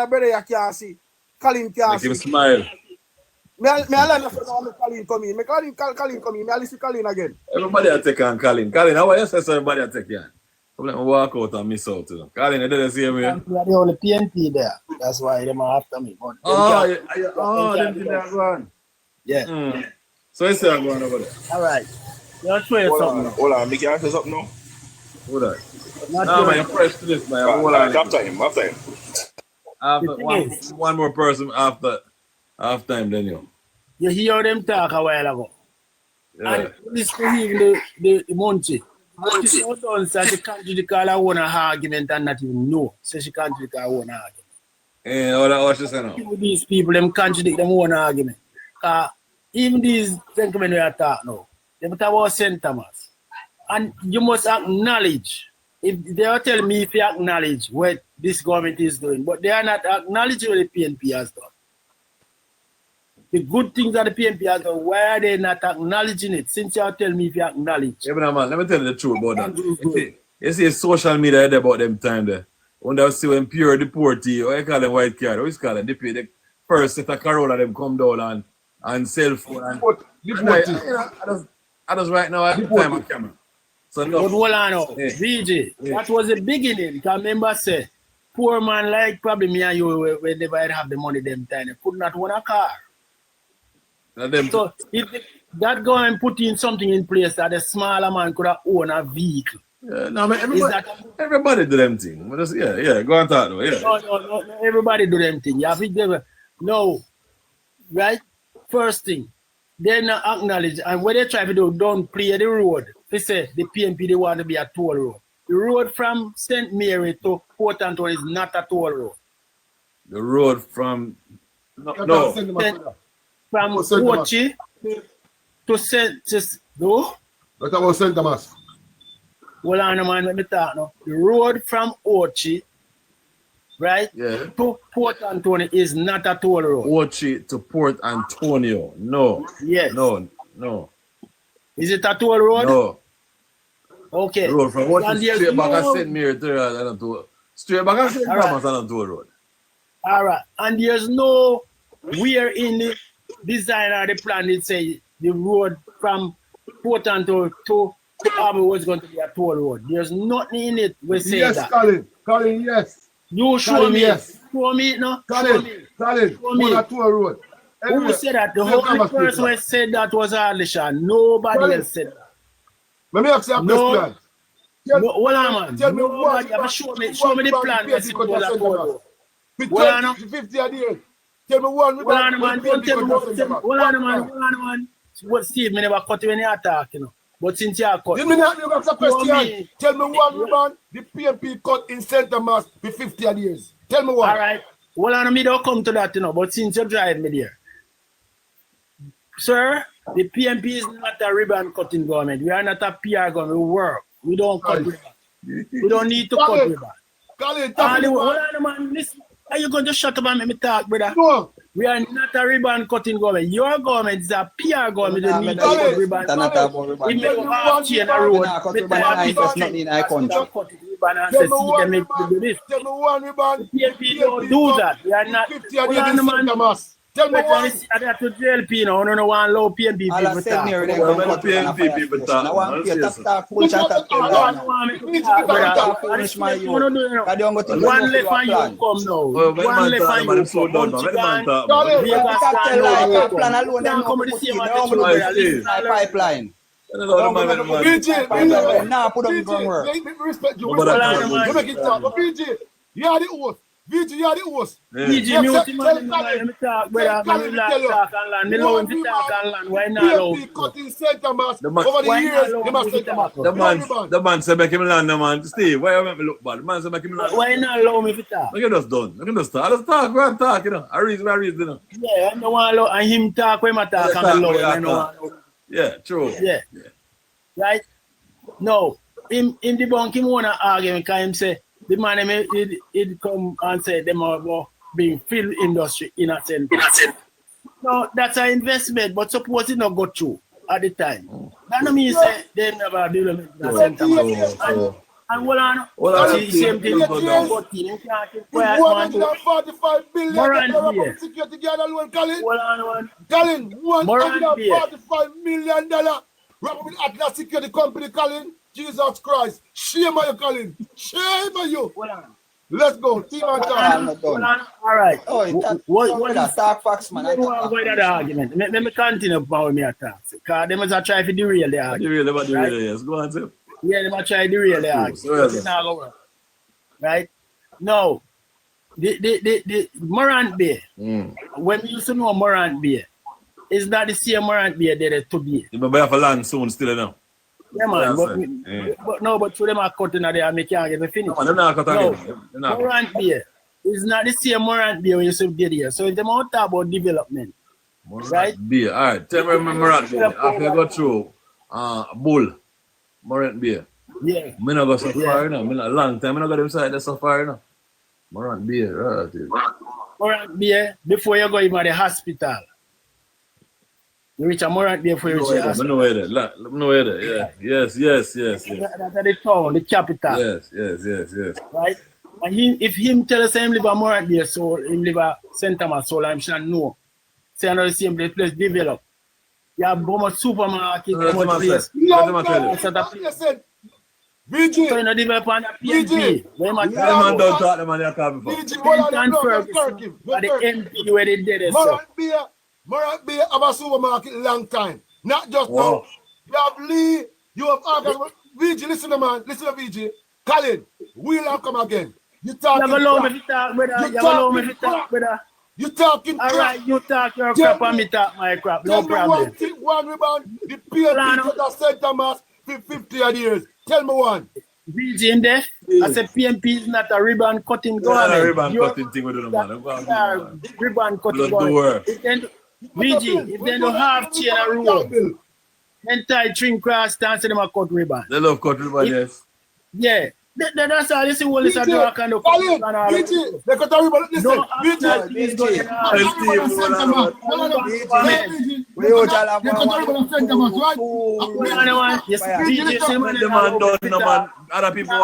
brother you can't see. Call him can't see. Make him smile. Me alone for Colin come in. Me Colin come in. Me listen Colin again. Everybody will take on Colin. Colin, how are you say everybody will take on? Come let me walk out and miss out. Colin, you didn't see me. We are the only PNP there. That's why they are after me. But them things are going. Yeah. So you say I'm going over there. All right. You're showing something. Hold on, make your answers up now. Hold on. No, man, press to this, man. Hold on. After him. After one more person after time, then you. You hear them talk a while ago. Yeah. And this for him, the Monty. Monty so done said she can't call her own argument and not even know. So she can't call her own argument. Yeah, what she say now? These people, them contradict them own argument. Even these gentlemen we are talking now, they talk about St. Thomas. And you must acknowledge if they are telling me if you acknowledge what this government is doing, but they are not acknowledging what the PNP has done. The good things that the PNP has done, why are they not acknowledging it? Since you are telling me if you acknowledge. Yeah, but man, let me tell you the truth about that. You see social media there about them time there. When they see when pure deportee, or you call them white card, what you call it? They pay the first set of Corolla them come down and cell phone. And, I just right now at the time on camera. So no. But hold on now, VJ, that was the beginning. Because remember say, poor man like probably me and you when they might have the money them time, they could not own a car. So if that government put in something in place that a smaller man could have owned a vehicle. Yeah, no, man, everybody do them thing. Go on talk though. Yeah. No, everybody do them thing. You have to no, right? First thing, they not acknowledge, and what they try to do, don't play the road. They say the PNP they want to be a toll road. The road from St. Mary to Port Anthony is not a toll road. The road from from Ochi to St. No? What about St. Thomas? Hold on, man, let me talk now. The road from Ochi, right, to Port Antonio is not a toll road. Ochi to Port Antonio. No. Yes. No. Is it a toll road? No. Okay. The road from Ochi straight back at St. Mary to straight back at St. Thomas and toll road. All right. And there's no where in the design or the plan it say the road from Port Antonio to Harbour was going to be a toll road. There's nothing in it we say yes, that. Colin, yes. You show Colin, me. Yes. Show me, no? Colin, show me. A toll road. Anyway, who said that? The only person who said that was Alisha. Nobody else said that. Let me ask you a question. Hold on, man. Tell me what. Show me the plan. Yes, it was a toll road. Hold on. 50 a day. Tell me one. Hold on, man. Don't tell me. Hold on, man. What, Steve, me never cut you when you attack, you know. But since you are cut, you ask a question. Tell me one man the PNP cut in St. Thomas with 50 years. Tell me one. All right. Well, I me don't come to that, you know. But since you drive me there, sir, the PNP is not a ribbon cutting government. We are not a PR government. We work. We don't cut ribbon. We don't need to cut ribbon. Colin, hold on, man. Listen. Are you going to shut up and let me talk, brother? No. We are not a ribbon cutting government. Your government is a PR government. You need to cut ribbon. We make a half chain a road. Nothing in our country. Tell me one ribbon. PNP don't do that. We are not. 50 a day in St. Thomas. Tell me one. I have to JLP now. I don't want low PNP people to talk. PNP people talk. One left and you come now. One left and you come. Pipeline. Now put up the groundwork. Respect you. You make it talk. VJ, you are the host. VJ, you are the host. VJ, let me talk, brother. Talk and land. Me love him to talk and land. Why not love him? Cutting St. Thomas over the years. They must St. Thomas. The man said make him land, man. Steve, why you make me look bad? The man said make him land. Why not allow me to talk? Look at us done. Look at us talk. I just talk. Go and talk, you know. I reason, you know. Yeah, I don't want to and him talk when I talk and allow him. Yeah, true. Yeah. Right? No. In the bank, him want to argue because him say, the man he'd come and say them are being film industry in a sense. No, that's an investment, but suppose it not go through at the time. That don't mean say they never development in a center. And hold on, same thing. 145 billion security guard alone, Colin. Colin, $145 million. With Atlas Security Company, Colin. Jesus Christ. Shame on you, Colin. Shame on you. Let's go. Team on time. All right. What is talk facts, man? I don't want to go that argument. Let me continue about me attack. Because they must try to derail the argument. Yes. Go on, sir. Yeah, they must try to derail the argument. It's not going to work. Right? No. The Morant Bay, when you used to know Morant Bay, it's not the same Morant Bay there today. You may have a land soon still now. Yeah, man, but through them are cutting out there and they can't get me finished. Morant Bay is not the same Morant Bay when you see there. So it's about talk about development. Right? Bay. All right. Tell me Morant Bay. After I go through Bull, Morant Bay. Yeah. Me not go so far now. Me not a long time. Me not go them side so far now. Morant beer, right? Morant beer before you go even the hospital. You reach a Morant beer before you reach the hospital. I know where that. I know where that. Yeah. Yes. That's the town, the capital. Yes. Right? And if him tell us him live a Morant beer, so him live a St. Thomas, so I'm sure know. Say another same place develop. You have bomb supermarket, bomb place. VG. So you know develop on the PNP. Where man don't talk the man you call before. the MP where they did it. Morant Beer have a supermarket long time. Not just now. You have Lee, you have August. VG, listen to man, listen to VG. Colin, we'll have come again. You talking crap. You talking crap. Alright, you talk your crap and me talk my crap. No problem. One rebound, the PNP that St. Thomas for 50 years. Tell me one. VG in there. I said PNP is not a ribbon cutting government. A ribbon cutting thing with the man. Ribbon cutting government. VG, if they don't have chain a road, then tie string cross and say them a cut ribbon. They love cut ribbon, yes. Yeah. That's all you see what is a dark and the VG, they cut a ribbon. Listen, Other people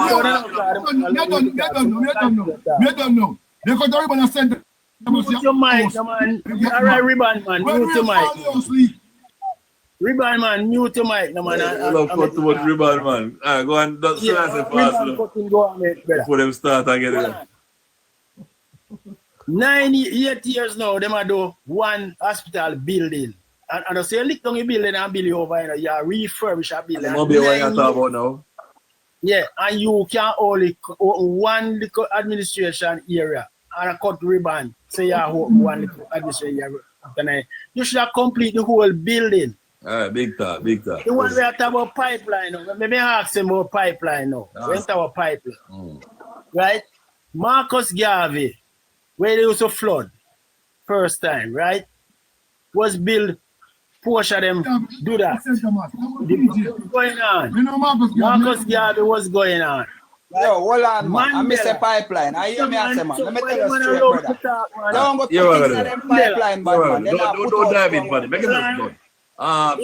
mute your mic, man. Alright, ribbon man, mute your mic. Ribbon man, mute your mic, no man. I love cut too much ribbon man. Alright, go on, don't say fast. Before them start again. 8 years now, them are do one hospital building. And I say, lick down a building and build over here, you refurbish a building. What you talk about now? Yeah, and you can only one little administration area and a cut ribbon. Say you have one little administration area. You should have complete the whole building. Alright, big talk. The one we are talking about pipeline now. Maybe ask them about pipeline now. We talk about pipeline. Right? Marcus Garvey, where they used to flood first time, right? Was built. Push them do that. What's going on? Marcus Garvey, what's going on? Yo, hold on, man. I miss a pipeline. I hear me answer, man. Let me tell you straight, brother. Don't go to them pipeline, man. Don't dive in, buddy. Make it look good.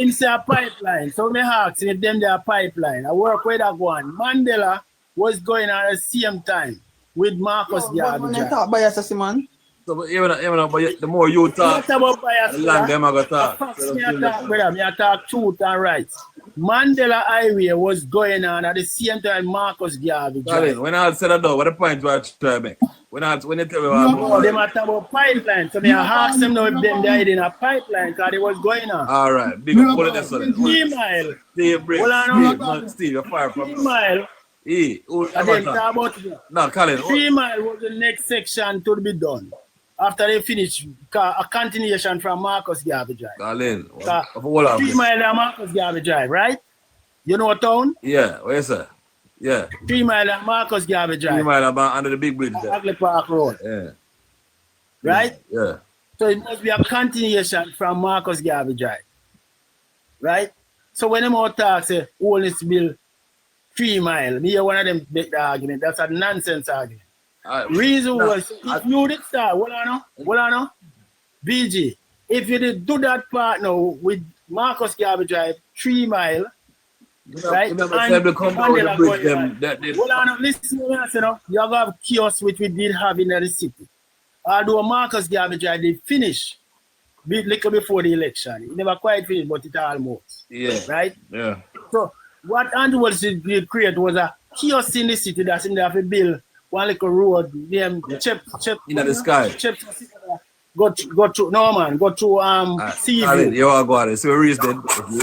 Inside a pipeline. So me ask if them there pipeline. I work with that one. Mandela was going on at the same time with Marcus Garvey. Talk by yourself, man. So even but the more you talk, the longer them I go talk. I talk truth and right. Mandela Highway was going on at the same time Marcus Garvey. When I said that though, what the point was to make? When they tell me about them talk about pipeline. So me ask them now if them died in a pipeline because it was going on. Alright, big up pull it there. 3 mile. Steve, you're far from 3 mile. No, Colin. 3 mile was the next section to be done. After they finish, a continuation from Marcus Garvey Drive. 3 mile and Marcus Garvey Drive, right? You know what town? Yeah, where is that? Yeah. 3 mile and Marcus Garvey Drive. 3 mile under the big bridge there. Hagley Park Road. Yeah. Right? Yeah. So it must be a continuation from Marcus Garvey Drive. Right? So when them out talk say, Holness build 3 mile, me hear one of them make the argument. That's a nonsense argument. Reason was, if you did start, what I know? BG, if you did do that part now with Marcus Garvey Drive, 3 mile, right? And Mandela going on. Listen to me, I say, no, you have to have chaos which we did have in the city. Although Marcus Garvey Drive did finish little before the election. It never quite finished, but it almost. Yeah. Right? Yeah. So what Andrew did create was a chaos in the city that's in there to build one little road, them chip in the sky. Go through sea. You are going. So we reach the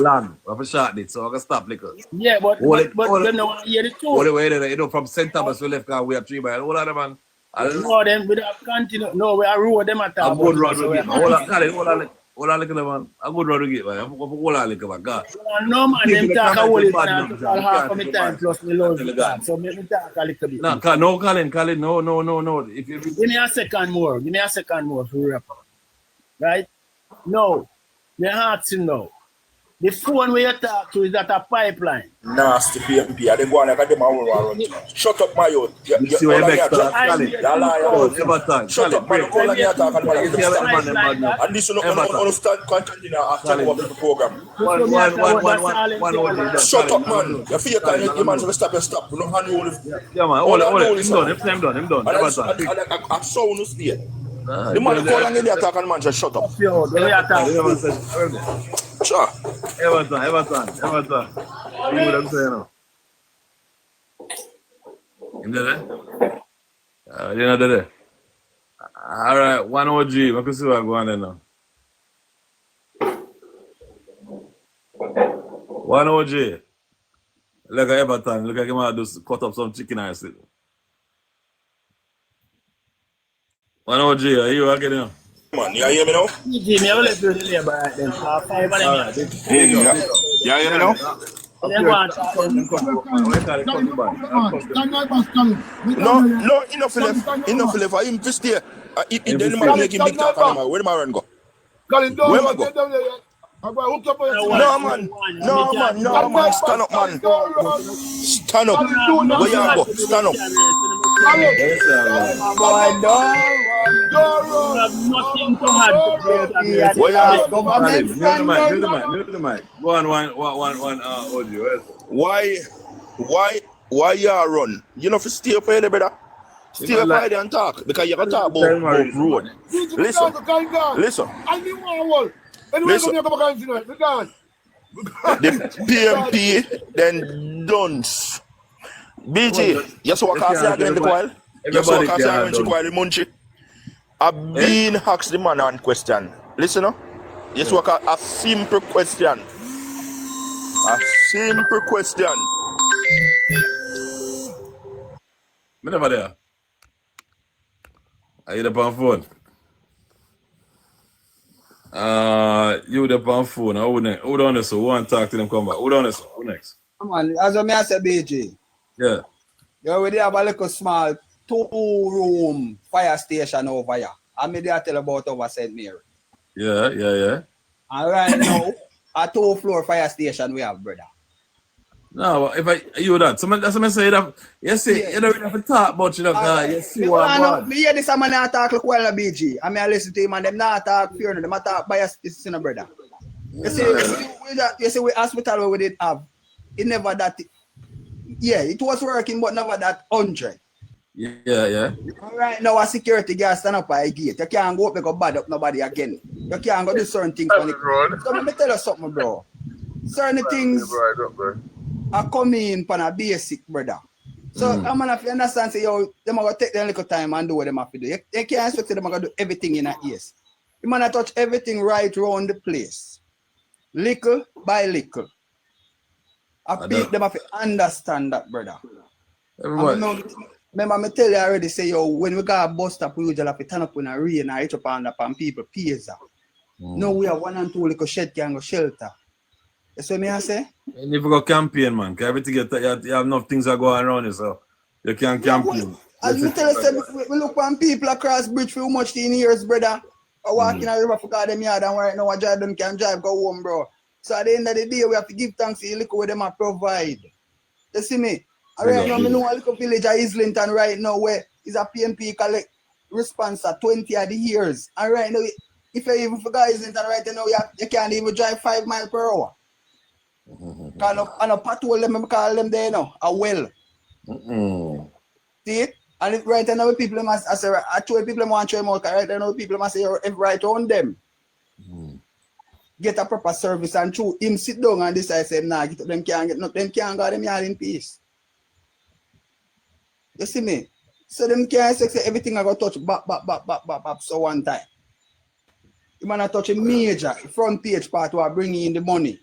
land. We have a shot it, so I can stop little. Yeah, but them don't want to hear it too. All the way there, you know, from St. Thomas we left we have 3 miles. All of them, man. No, then we have continue. No, we are road them at all. A good road we get. All a little man. A good road we get, man. All a little man. God. No man, them talk a whole little half of my time plus me love God. So make me talk a little bit. No, Colin, no. If you give me a second more. To wrap up. Right? No. Me ask you now. The phone where you talk to is at a pipeline. Nasty PNP. I didn't go on like them run. Shut up, my youth. You see what you make start, Cali. Everton. Shut up, man. Call on your talk and You see what man them bad now. and this will not stand continue after the program. One OG. Shut up, man. You feel kind of man to stop. No hand you Yeah, man. Hold it. Him done. Everton. I saw you stay. The man call on your talk and man just shut up. Yo, the way I talk. Sure. Everton. See what I'm saying now. Him there? You know there. All right, one OG. We can see what going on there now. One OG. Look at Everton. Look at him out just cut up some chicken and sit. One OG, are you again now? Man, you hear me now? PG, me will let you delay by them. 5 of them. You hear me now? They want to No, enough left. I him to stay. Then man make him big talk on him. Where the man go? Where am I go? No man, stand up, man. Stand up. Where you go? Stand up. nothing to hide. Where you go? Mute the mic. Go on one audio. Why you run? You know if you stay up here, brother. Stay up here and talk because you gotta talk about road. Listen. The PNP then dunce. BG, yes, what can I say again the coil? Yes, what can I say again the coil, the munchie? I've been asked the man one question. Listen up. Yes, what a simple question. A simple question. Me never there. Are you the on phone? You the on phone. Who done this? Who want to talk to them? Come back. Who done this? Who next? Come on, as I say, BG. Yeah. You already have a little small 2-room fire station over here. I made you tell about over St. Mary. Yeah. And right now, a 2-floor fire station we have, brother. No, if you that, that's what I say. You see, you don't have to talk about you know. You see what I'm me hear this man not talk like well, BG. I mean, I listen to him and them not talk fear, them talk bias, this is brother. You see, we hospital where we did have, it never that, it was working, but never that 100. Yeah. All right, now a security guard stand up by a gate. You can't go up and go bad up nobody again. You can't go do certain things. So let me tell you something, bro. Certain things are coming on a basic, brother. So I'm gonna if you understand, say yo, them are gonna take their little time and do what they have to do. You can't expect them to do everything in a ears. You wanna touch everything right around the place. Little by little. Them have to understand that, brother. Remember, me tell you already, say, yo, when we got a bus stop, we usually have to turn up in a rain and reach up on people, pizza. No, we have 1 and 2 little shed can go shelter. That's what I say? You never go campaign, man. Because everything you have enough things are going around you, so you can't campaign. As we tell you, we look on people across bridge for how much 10 years, brother. I walk in a river for God them yard and right now I drive them can drive, go home, bro. So at the end of the day, we have to give thanks to the liquor where them are provide. You see me? Right now, I know a little village at Islington right now where is a PNP collect response at 20 of the years. And right now, if you even forgot Islington right now, you can't even drive 5 miles per hour. And a patrol them, call them there now, a well. See it? And if right now, people must say, actually people want to try more, right now, people must say, right on them. Get a proper service and through him sit down and decide, say, nah, them can't go them yard in peace. You see me? So them can't say everything I got touch back, so one time. You wanna touch a major front page part where bringing in the money.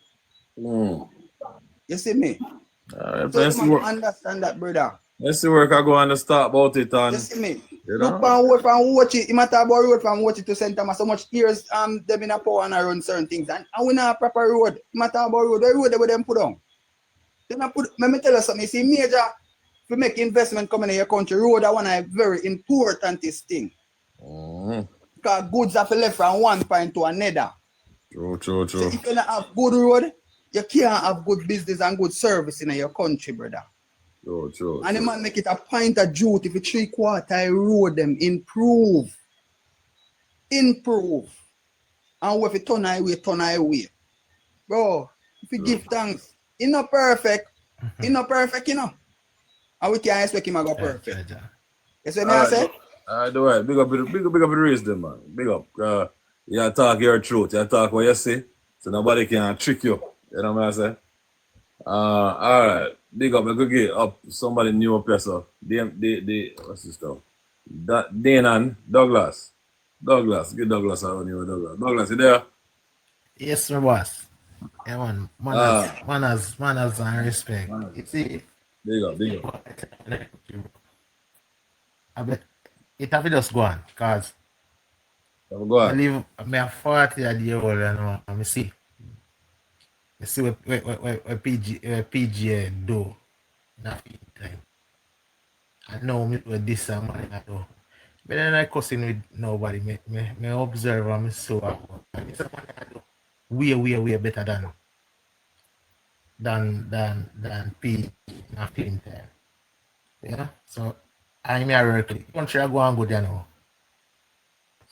You see me? So you understand that, brother. Let's see where I go and start about it. And, you see me? Look from watch it. You matter about road from watch it to St. Thomas. So much years they've been a power and run certain things. And we not a proper road. You matter about road. The road they would them put on. Let me tell you something. You see, major to make investment coming in your country, road are one of the very important thing. Because goods have left from one point to another. True. So if you don't have good road, You can't have good business and good service in your country, brother. True. And the man make it a point of duty for 3/4 road them improve. And if it turn away. Bro, if you give thanks, it's not perfect. It's not perfect, you know. And we can't expect him to go perfect. You see what I say? Do right. Big up the race them, man. Big up. You talk your truth. You talk what you say. So nobody can trick you. You know what I say? Alright. Big up. I could get up somebody new up here, so. What's this stuff? Danan Douglas. Get Douglas around here. Douglas, you there? Yes, my boss. Yeah, man. Manners and respect. You see? Big up. I bet it have to just go on, because Go I live, I'm 40 years old and I see what PGA do nothing time. I know what this and what I do. But then I cussing with nobody. Me observe and me so and this one I do way better than PG nothing time. Yeah. So I'm here working. Country I go and go there now.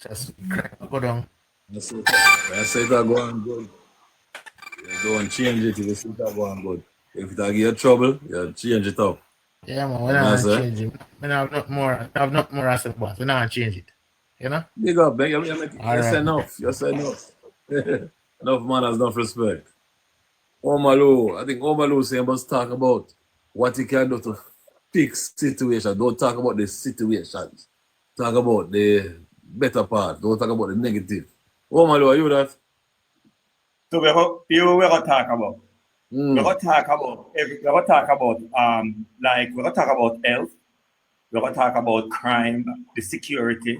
Just go down. I say that go on good. You go and change it if you see that go on good. If it give you trouble, you change it up. Yeah, man, when I change it, I have not more as a boss. When I change it, you know? Big up, man. That's enough. You say enough. Enough manners, enough respect. I think Omalu saying must talk about what he can do to fix situation. Don't talk about the situations. Talk about the better part. Don't talk about the negative. Omalu, are you that? So we're going to talk about. We're going to talk about health. We're going to talk about crime, the security.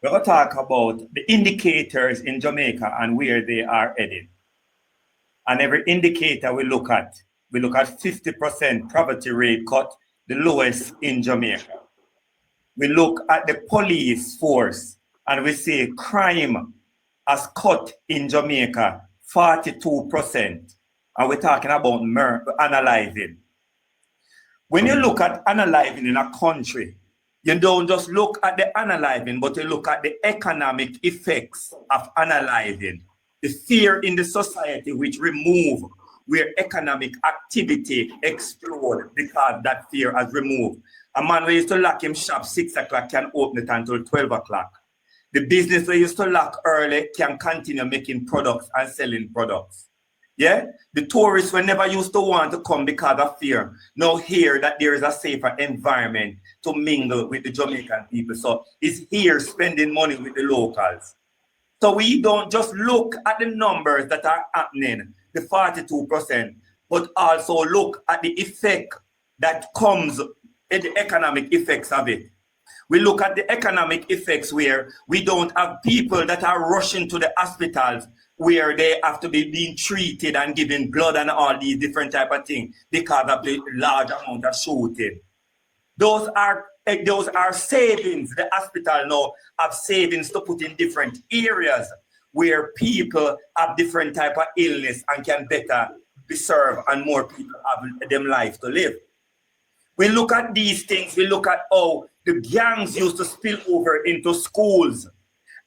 We're going to talk about the indicators in Jamaica and where they are headed. And every indicator we look at 50% poverty rate cut, the lowest in Jamaica. We look at the police force and we say crime has cut in Jamaica 42%. And we're talking about analyzing. When you look at analyzing in a country, you don't just look at the analyzing, but you look at the economic effects of analyzing. The fear in the society which remove where economic activity explode because that fear has removed. A man who used to lock him shop 6 o'clock can open it until 12 o'clock. The business where used to lock early can continue making products and selling products. Yeah? The tourists were never used to want to come because of fear. Now hear that there is a safer environment to mingle with the Jamaican people. So it's here spending money with the locals. So we don't just look at the numbers that are happening, the 42%, but also look at the effect that comes in the economic effects of it. We look at the economic effects where we don't have people that are rushing to the hospitals where they have to be being treated and given blood and all these different type of things because of the large amount of shooting. Those are savings. The hospital now have savings to put in different areas where people have different type of illness and can better be served and more people have them life to live. We look at these things, we look at how the gangs used to spill over into schools.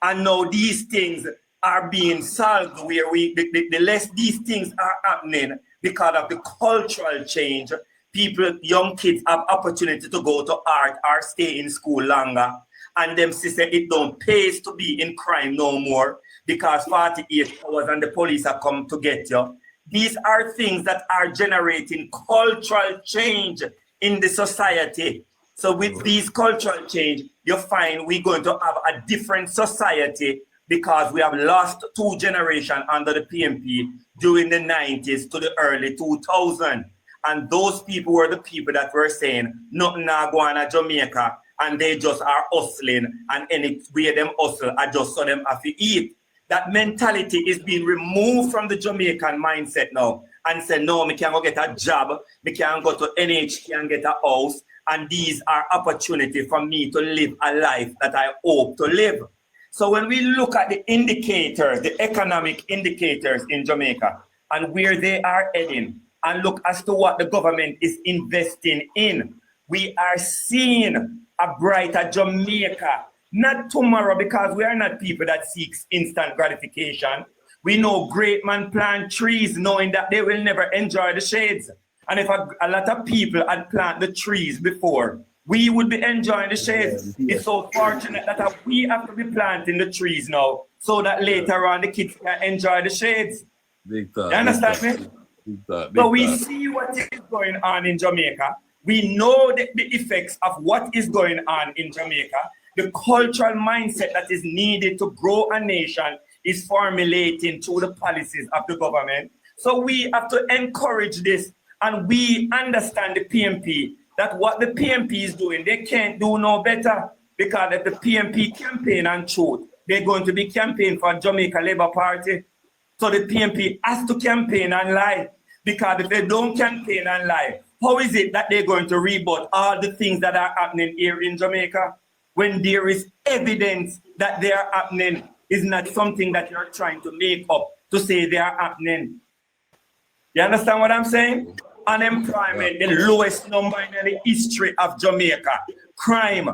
And now these things are being solved where the less these things are happening because of the cultural change. People, young kids have opportunity to go to art or stay in school longer. And them say it don't pay to be in crime no more because 48 hours and the police are come to get you. These are things that are generating cultural change in the society. So with these cultural change, you find we're going to have a different society because we have lost 2 generations under the PNP during the 90s to the early 2000s. And those people were the people that were saying, nothing now go on at Jamaica, and they just are hustling, and any way them hustle, I just saw them have to eat. That mentality is being removed from the Jamaican mindset now, and say, no, me can't go get a job, me can't go to NHK and get a house, and these are opportunity for me to live a life that I hope to live. So when we look at the indicators, the economic indicators in Jamaica, and where they are heading, and look as to what the government is investing in, we are seeing a brighter Jamaica. Not tomorrow, because we are not people that seeks instant gratification. We know great men plant trees knowing that they will never enjoy the shades. And if a lot of people had planted the trees before, we would be enjoying the shades. It's so fortunate that we have to be planting the trees now so that later on the kids can enjoy the shades. Big time. You understand me? So we see what is going on in Jamaica. We know the effects of what is going on in Jamaica. The cultural mindset that is needed to grow a nation is formulating through the policies of the government. So we have to encourage this, and we understand the PNP, that what the PNP is doing, they can't do no better, because if the PNP campaign and truth, they're going to be campaigning for Jamaica Labour Party. So the PNP has to campaign and lie, because if they don't campaign and lie, how is it that they're going to rebut all the things that are happening here in Jamaica when there is evidence that they are happening? Is not something that you're trying to make up to say they are happening. You understand what I'm saying? Unemployment, the lowest number in the history of Jamaica. Crime,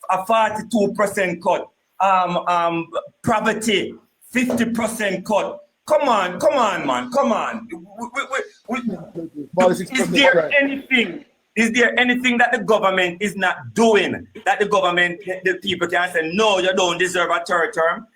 a 42% cut. Poverty, 50% cut. Come on, man, come on. Is there anything that the government is not doing, that the people can say, no, you don't deserve a third term?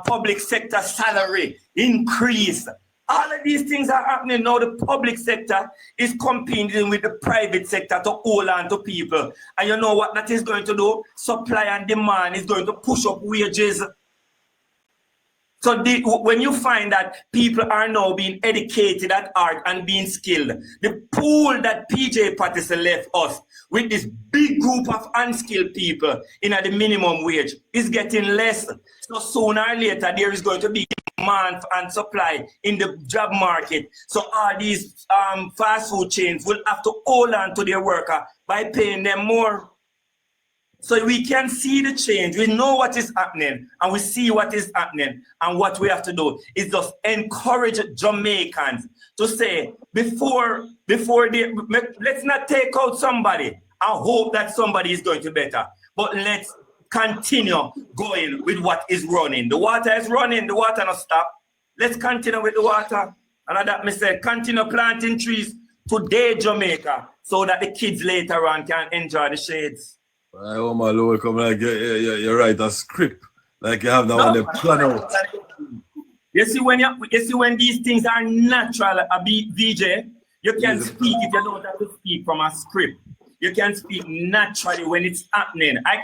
Public sector salary increase. All of these things are happening now. The public sector is competing with the private sector to hold on to people. And you know what that is going to do? Supply and demand is going to push up wages. So when you find that people are now being educated at art and being skilled, the pool that PJ Patterson left us with this big group of unskilled people in at the minimum wage is getting less. So sooner or later, there is going to be demand and supply in the job market. So all these fast food chains will have to hold on to their worker by paying them more. So we can see the change. We know what is happening, and we see what is happening. And what we have to do is just encourage Jamaicans to say, before let's not take out somebody and hope that somebody is going to better. But let's continue going with what is running. The water is running. The water not stop. Let's continue with the water. And that me said, continue planting trees today, Jamaica, so that the kids later on can enjoy the shades. Oh my Lord, come like you write a script like you have that one plan out. You see when these things are natural, VJ, you can speak it. You don't have to speak from a script. You can speak naturally when it's happening. I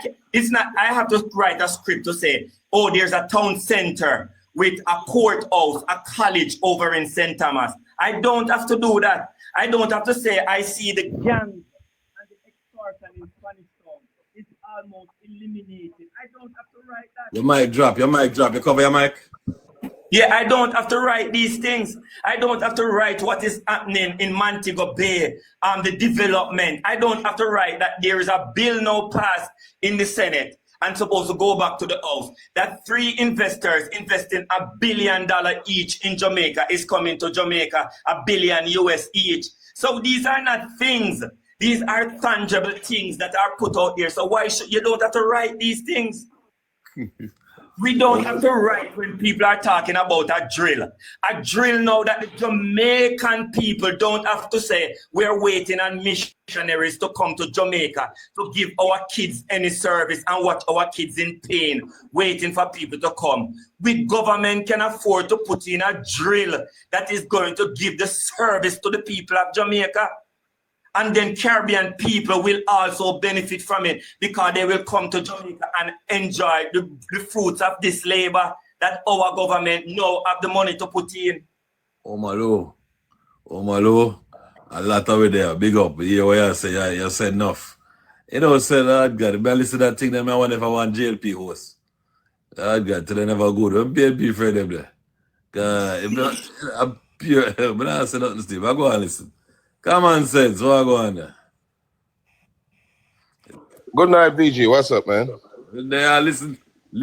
have to write a script to say, oh, there's a town center with a courthouse, a college over in St. Thomas. I don't have to do that. I don't have to say I see the gang and the extortion in Spanish Town. It's almost eliminated. I don't have to write that. Your mic drop. You cover your mic. Yeah, I don't have to write these things. I don't have to write what is happening in Montego Bay, the development. I don't have to write that there is a bill now passed in the Senate and supposed to go back to the House, that 3 investors investing $1 billion each in Jamaica is coming to Jamaica, $1 billion US each. So these are not things. These are tangible things that are put out there. So why should you don't have to write these things? We don't have to write when people are talking about a drill. A drill now that the Jamaican people don't have to say, we're waiting on missionaries to come to Jamaica to give our kids any service and watch our kids in pain, waiting for people to come. We government can afford to put in a drill that is going to give the service to the people of Jamaica. And then Caribbean people will also benefit from it because they will come to Jamaica and enjoy the fruits of this labor that our government now have the money to put in. Oh my Lord. A lot of it there. Big up. You hear what you say? You say enough. You know, say that God, but listen to that thing, them I want if I want JLP host. That God, till they never go. Don't PNP for them there. I'm pure. But I say nothing, Steve. I go and listen. Common sense, what go on there? Good night, VG. What's up, man? Good day, listen,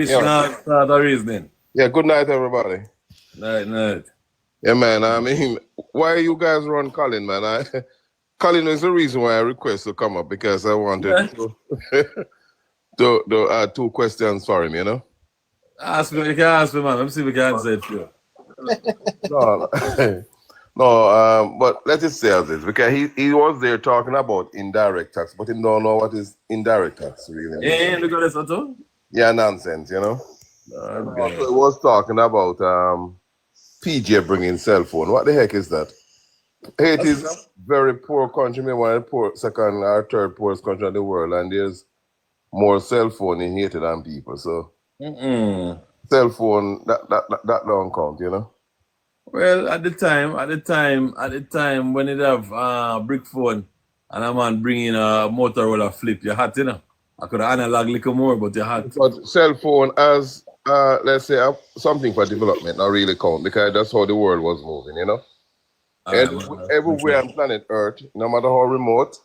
start the reasoning. Yeah, good night, everybody. Night. Yeah, man. I mean, why you guys run Colin, man? Colin is the reason why I request to come up because I wanted to add 2 questions for him, you know? Ask me, you can ask me, man. Let me see if we can answer it for you. No, but let's just say as this, because he was there talking about indirect tax, but he don't know what is indirect tax really. Yeah, look at this one too. Yeah, nonsense, you know? So he was talking about PJ bringing cell phone. What the heck is that? Haiti is a very poor country, maybe one of the second or third poorest country in the world, and there's more cell phone in Haiti than people. So cell phone that don't count, you know. Well, at the time when it have brick phone and a man bringing a Motorola flip, you had, you know. I could have analog a little more, but you had. But cell phone as let's say something for development not really count because that's how the world was moving, you know. Everywhere on planet Earth, no matter how remote,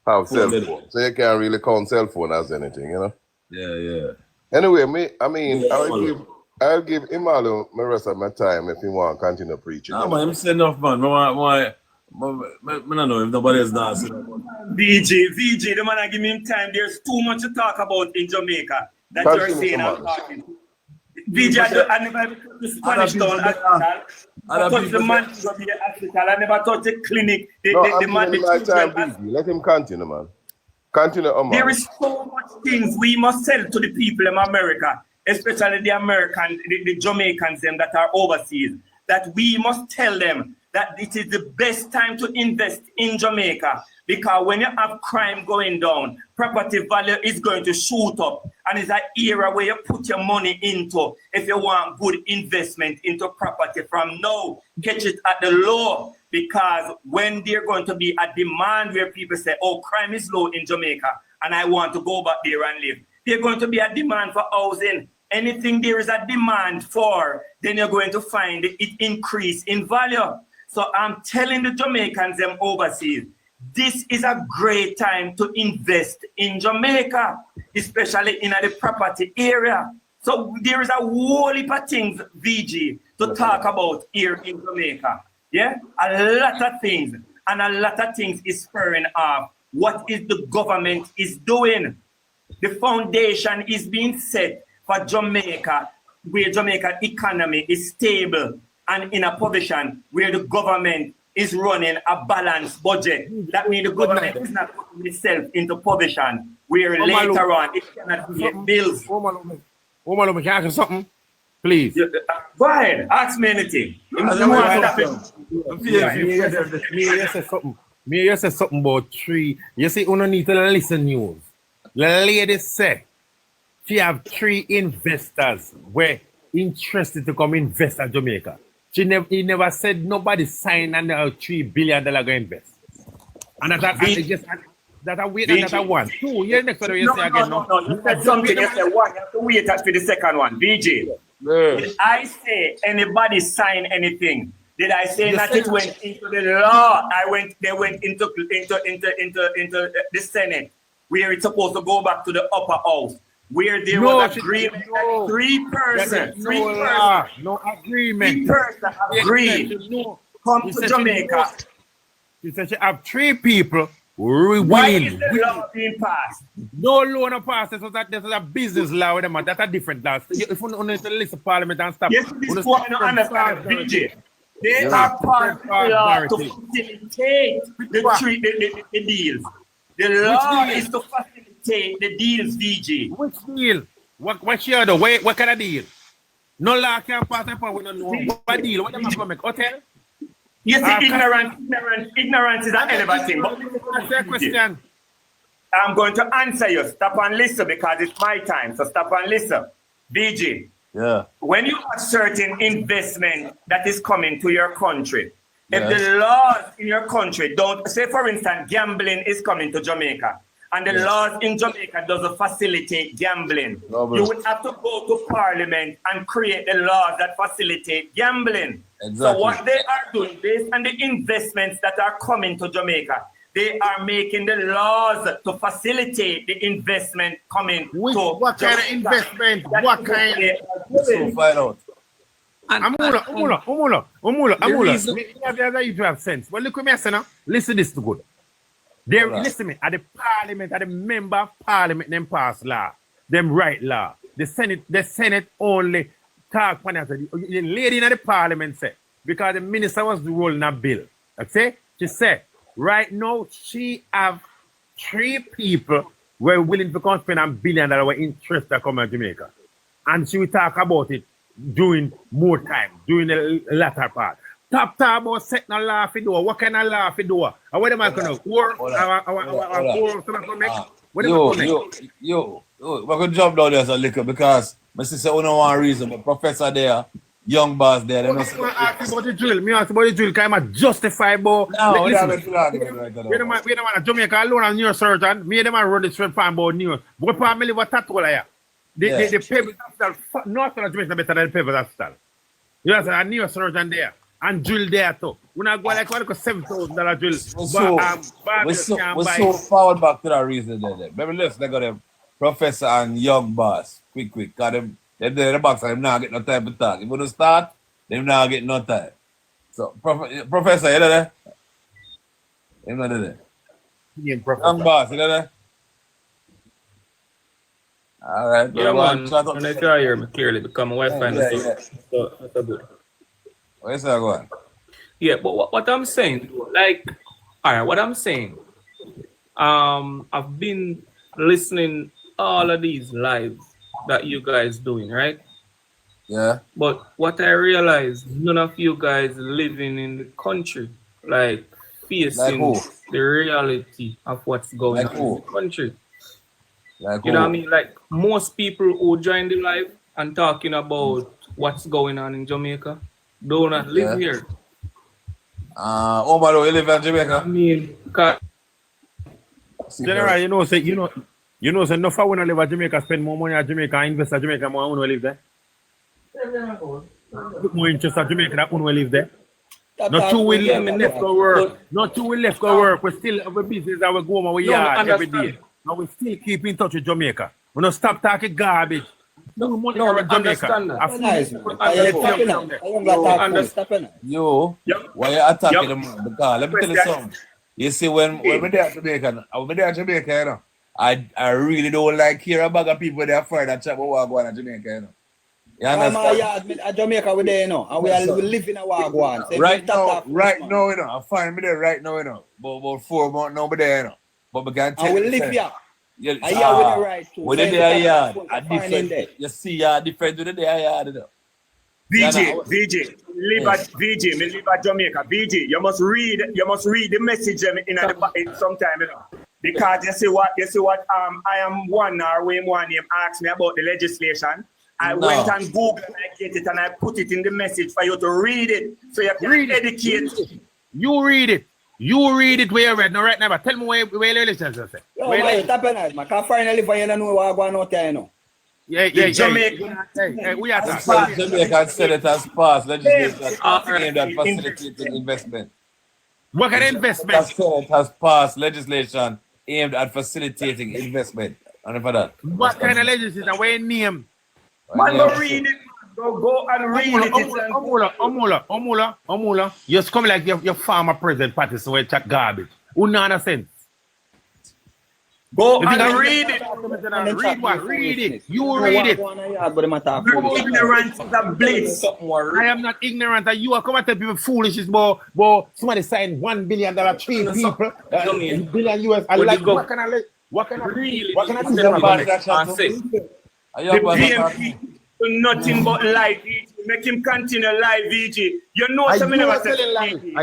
have cell phone. So you can't really count cell phone as anything, you know. Yeah. Anyway, I'll give Imalu the rest of my time if he want to continue preaching. No, man, I'm saying enough, man. I don't know if nobody else does. VG, the man I give him time. There's too much to talk about in Jamaica that you're saying I'm talking. VG, I never touched the Spanish Town hospital. I touched the man to be an hospital. I never touched the clinic. Let him continue, man. Continue, Omar. There is so much things we must sell to the people in America, especially the Jamaicans them that are overseas, that we must tell them that it is the best time to invest in Jamaica, because when you have crime going down, property value is going to shoot up, and it's an era where you put your money into if you want good investment into property from now. Catch it at the low, because when there's going to be a demand where people say, oh, crime is low in Jamaica and I want to go back there and live, there's going to be a demand for housing. Anything there is a demand for, then you're going to find it increase in value. So I'm telling the Jamaicans them overseas, this is a great time to invest in Jamaica, especially in the property area. So there is a whole heap of things, VG, to talk about here in Jamaica. Yeah, a lot of things, and a lot of things is spurring off what is the government is doing. The foundation is being set for Jamaica, where Jamaica economy is stable and in a position where the government is running a balanced budget. That means the government is not putting itself into position where later on it cannot get bills. Woman, can I ask you something? Please. Go ahead, ask me anything. Me say something about 3. You see, you need to listen news. The lady said she have 3 investors were interested to come invest in Jamaica. He never said nobody signed under $3 billion go invest. And that I want. 2 years next time you say again. No. You said something. You said 1. You have to wait for the second one. VJ. Did I say anybody sign anything? Did I say that it went into the law? They went into the Senate, where it's supposed to go back to the upper house, where there was agreement. 3 persons. No agreement. 3 persons agreed. Come to Jamaica. She said she have 3 people. Why is the law being passed? No law no passed. This is a business law with them. That's a different law. If you want to listen to Parliament and stuff. Yes, this is what I understand, VJ. They are part of the law to facilitate the deals. The law is to facilitate the deals, VJ. Which deal? What year though? What kind of deal? No law can pass upon we don't know. What deal? What am I going to make? Hotel? You see, ignorance is an element thing. But question. I'm going to answer you. Stop and listen, because it's my time. So stop and listen. VJ. Yeah. When you have certain investment that is coming to your country, if the laws in your country don't, say for instance, gambling is coming to Jamaica, and the laws in Jamaica doesn't facilitate gambling, you would have to go to Parliament and create the laws that facilitate gambling. Exactly. So what they are doing, based on the investments that are coming to Jamaica, they are making the laws to facilitate the investment coming to what kind of investment? What kind? So find out. Amula. You have sense. But look at me, I say now. Listen this to good. Listen to me. At the parliament, at the member of parliament, them pass law. Them write law. The Senate only talk when the lady in the parliament said, because the minister was rolling a bill. Okay? She said, right now, she have 3 people were willing to come spend $1 billion were interested to come to Jamaica. And she will talk about it during more time, during the latter part. Talk about setting a law for door. What kind of law for door? And what am I going to work? Yo, we're going to jump down there a little because my sister don't want reason, but professor there, young boss there. They ask about the drill. Me ask about the drill. Can I justify about? No, we don't want a Jamaica alone and neurosurgeon. Me and them run the straight fan about news. But for me, what that all here? The papers hospital, north of Jamaica better than the papers hospital. You have a neurosurgeon there and drill there too. We not go like $7,000 drill. We're so forward back to that reason there. Maybe let's go them professor and young boss. Quick. Cause them there in the box and them not get no time to talk. If we don't start, them not get no time. So professor, you know there? You know there? Young boss, you know there? All right. Yeah, man. And I can hear me clearly because my wife finds it. So that's good. Where's that going? Yeah, but what I'm saying, like, all right, what I'm saying, I've been listening all of these lives that you guys doing, right? Yeah. But what I realized, none of you guys living in the country, like facing the reality of what's going on in the country. You know what I mean? Like most people who join the live and talking about what's going on in Jamaica do not live here. Omar, you live in Jamaica? I mean, General, you know, say enough when I live in Jamaica, spend more money in Jamaica, invest in Jamaica, more when I live there. Put more interest in Jamaica that when we live there. Not two will left go work. Not two will left go work. We still have a business that we go on our yard every day. And we still keep in touch with Jamaica. We don't stop talking garbage. No money in Jamaica. Yo, why you attacking them? Because let me tell you something. You see, when we're there in Jamaica, you know, I really don't like hear a bag of people that are afraid that chat about what going on in Jamaica, you know. You understand? At Jamaica we there, you know, and we live in a wagwan. Right now, you know, I find me there right now, you know. But about 4 months now, but there, you know. But we can tell you. And we live here. Yeah, we the right to. With the day yard, different. You see, different with the day yard, you know. VJ, live at Jamaica. VJ, you must read the message in sometime, you know. Because you see what I am one or one name asked me about the legislation. I went and Googled and I get it and I put it in the message for you to read it so you can educate. You read it. You read it where you read. No, right now, but tell me where the legislation say. Where it's happening, man. Can finally find you know what going on there, you know. Yeah. Jamaica. We are Jamaica Senate has passed legislation aimed at facilitating investment. What kind of investment? The Senate has passed legislation aimed at facilitating investment. And for that. What kind of legislation? Where you name? Man, go read it. Go and read it. Omula. You just come like your farmer president party, so you chat garbage. Who not sense? Go and read it. Read what? Read it. You read it. You're ignorant is a bliss. I am not ignorant. You are coming to people foolishness, but somebody signed $1 billion, 3 people, billion US. I like what can I say? The PNP do nothing but lie, VG. Make him continue lie, VG. You know something never said VG.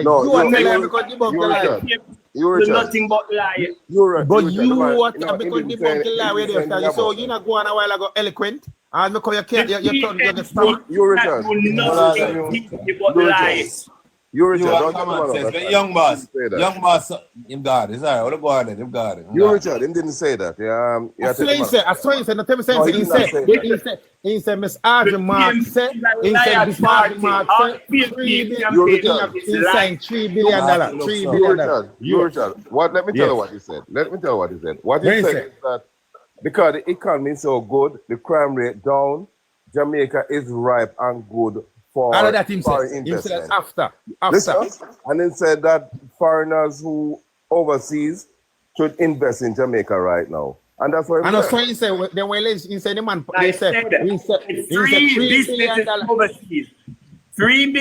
You're do nothing but lie. But you what because debunk the lie where they so you not go on a while ago eloquent and because you can't you turn your stomach. You're Richard. You're Richard. Young boss, him got it. It's all right. Go on then. Him got it. You're Richard. Him didn't say that. I saw he said. Not tell me sense. He said, Miss Adrian Mark said. He said, Miss Adrian Mark said. He signed $3 billion. $3 billion. You're Richard. What? Let me tell you what he said. What he said is that because the economy is so good, the crime rate down, Jamaica is ripe and good for all of that him foreign said. investment. Him said after. Listen, and then said that foreigners who overseas should invest in Jamaica right now. And that's what and that's why he said, then when he said the man, he said $3 billion overseas. 3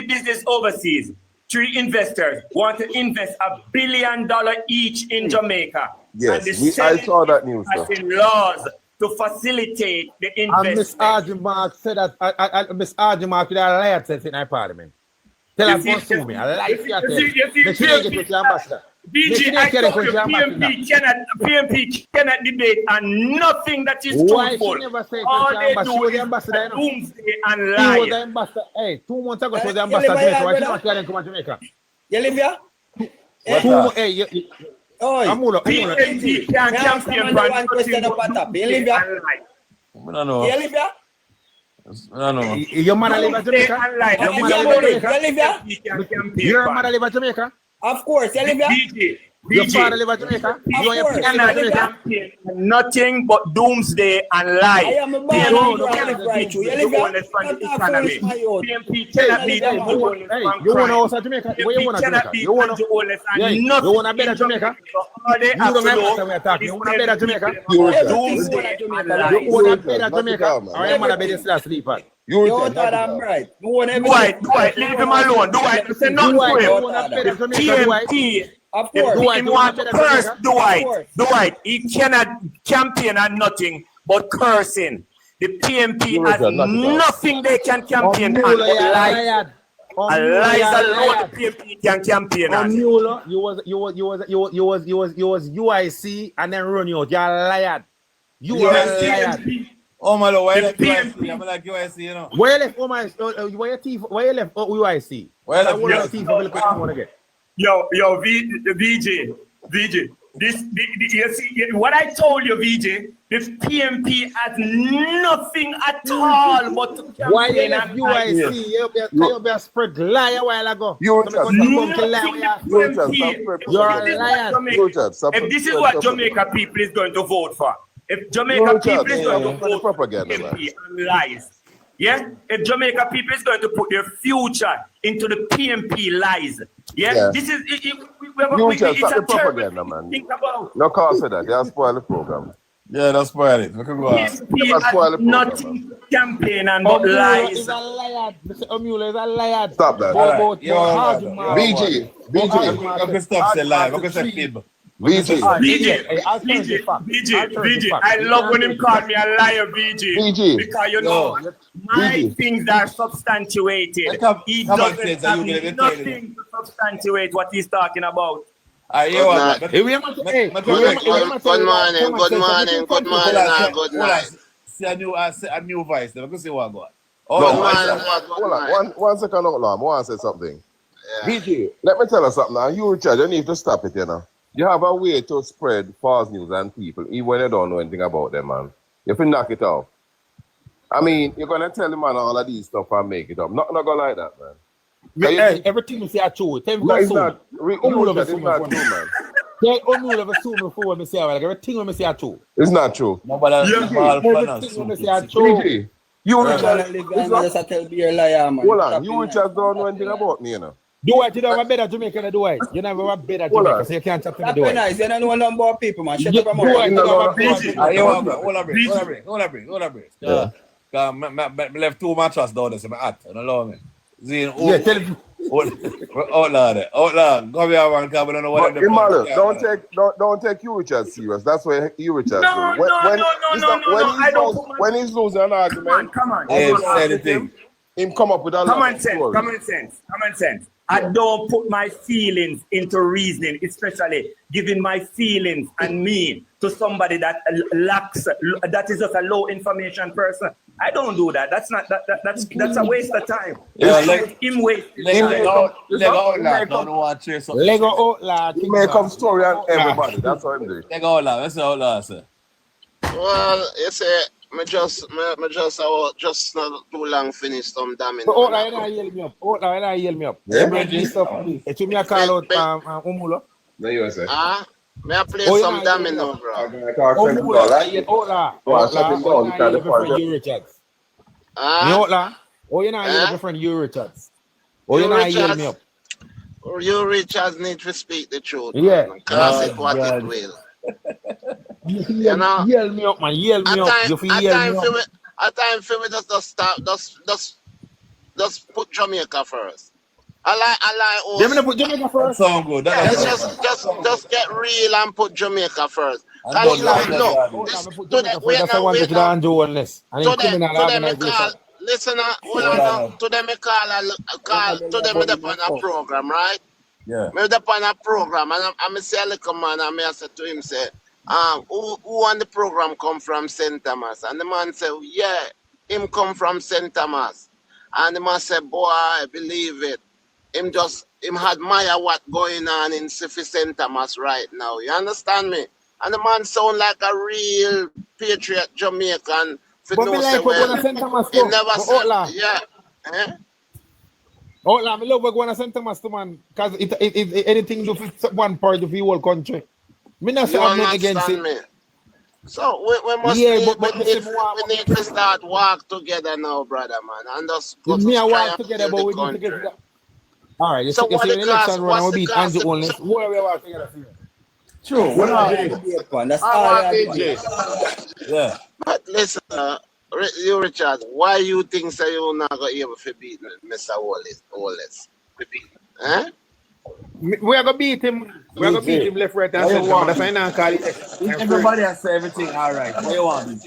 business overseas. 3 investors want to invest $1 billion each in Jamaica. Yes, and the I saw that news. passing laws to facilitate the investment. And Miss Arjumark said that Miss Arjumark with a liar said in our parliament. Tell us what to me. I like DJ, I told you PNP cannot debate on nothing that is truthful. All they do is doomsday and lie. He was the ambassador. Hey, 2 months ago, he was the ambassador to Jamaica. Why she not carrying come to Jamaica? You live here? PNP can't campaign for one question up at top. You live here? I don't know. You live here? I don't know. Your mother live at Jamaica? Your mother live at Jamaica? Of course, you live here? Your father live at Jamaica? Nothing but doomsday and lie. I am a man. PNP cannot be you want to house at Jamaica? Where you want to Jamaica? You want to bed at Jamaica? You don't have to talk. You want to bed at Jamaica? You want to bed at Jamaica? Or your mother bed is still asleep at? You thought I'm right. Dwight, leave him alone. Dwight, say nothing to him. PNP. Of course. He want to curse Dwight. He cannot campaign on nothing but cursing. The PNP has nothing they can campaign on. Lies alone. The PNP can campaign on. You was UIC and then run you out. You're a liar. You are a liar. Oh my Lord, why left UIC? I'm like UIC, you know. Where you left? Oh my, where you left UIC? Where you left? Yo, VJ, you see, what I told you, VJ, the PNP has nothing at all but to campaign. Why you left UIC? You be a spread lie a while ago. You're a liar. If this is what Jamaica people is going to vote for, if Jamaica people is going to vote for PNP and lies, yeah? If Jamaica people is going to put their future into the PNP lies, yeah? This is it's a propaganda, man. Think about. No cause for that. They have spoiled the program. Yeah, that's spoiled it. We can go on. PNP nothing campaign and but lies. Is a liar. Mr. Omula is a liar. Stop that. BG. I can stop saying lie. I can say fib. VJ, I love when him call me a liar, VJ. Because you know, my things are substantiated. He doesn't have nothing to substantiate what he's talking about. Good morning. See a new voice. Let me see what go on. Hold on. One second, I want to say something. VJ, let me tell you something now. You, Richard, you need to stop it, you know. You have a way to spread false news on people, even when you don't know anything about them, man. You have to knock it off. I mean, you're going to tell the man all of these stuff and make it up. Not going to like that, man. Hey, everything you say I true. Tell me it's not true, man. Everything you say I true. It's not true. Everything you say I true. You, Richard, hold on. You, Richard, don't know anything about me, you know. Dwight, you don't have a better Jamaican than Dwight. You never have a better Jamaica, so you can't chat to me, Dwight. Nice. You don't know a number of people, man. Shut up, man. Hold on, break. I left 2 mattresses down there, so I'm hot. Don't allow me. Yeah, tell him. Outlaw. Go here, man, because I don't know what they're doing. Don't take you, Richard, serious. That's why you, Richard. When he's losing an argument, come on. Him come up with a common sense. I don't put my feelings into reasoning, especially giving my feelings and me to somebody that lacks, that is just a low information person. I don't do that. That's not that's a waste of time. Yeah, him waste. Lego outlaw. He make up story on everybody. That's what I'm doing. Lego outlaw. That's outlaw, sir. Well, you say. I just not too long finished some damage. Oh, I yell me up. Yeah, it's me a call out Umulo. No, you say. May I play some damage now, bro? Oh, you're not hearing my friend you Richards. Oh, you're not hearing me up. You Richards need to speak the truth. Yeah. Man. Cause it what it will. You know? Yell me up, man. Yell me up. You feel yell me up. At time for me just start just put Jamaica first. I like Them put Jamaica first. That sound good. Just get real and put Jamaica first. That's why I wanted to Andrew Holness. Listen, to them call to them on a program, right? Yeah. Me on a program and I say a little man and I said to him say, who on the program come from St. Thomas? And the man said, yeah, him come from St. Thomas. And the man said, boy, I believe it. Him admire what going on in St. Thomas right now. You understand me? And the man sound like a real patriot Jamaican. But me like we're going to St. Thomas too. Yeah. I love we're going to St. Thomas too, man. Because it anything do for one part of the whole country. Me not say I'm not against it. Me. So we must we need to start walk together now, brother, man. And just go me and walk together, but we need to get together. All right, so you see the election run and we beat Andrew Holness. Where we walk together? True. That's all yeah. But listen, you Richard, why you think say you not gonna able to beat Mr. Holness? Huh? We are gonna beat him. We are gonna beat him left, right, and center. That's why I not call it. Everybody has said everything all right. What you want?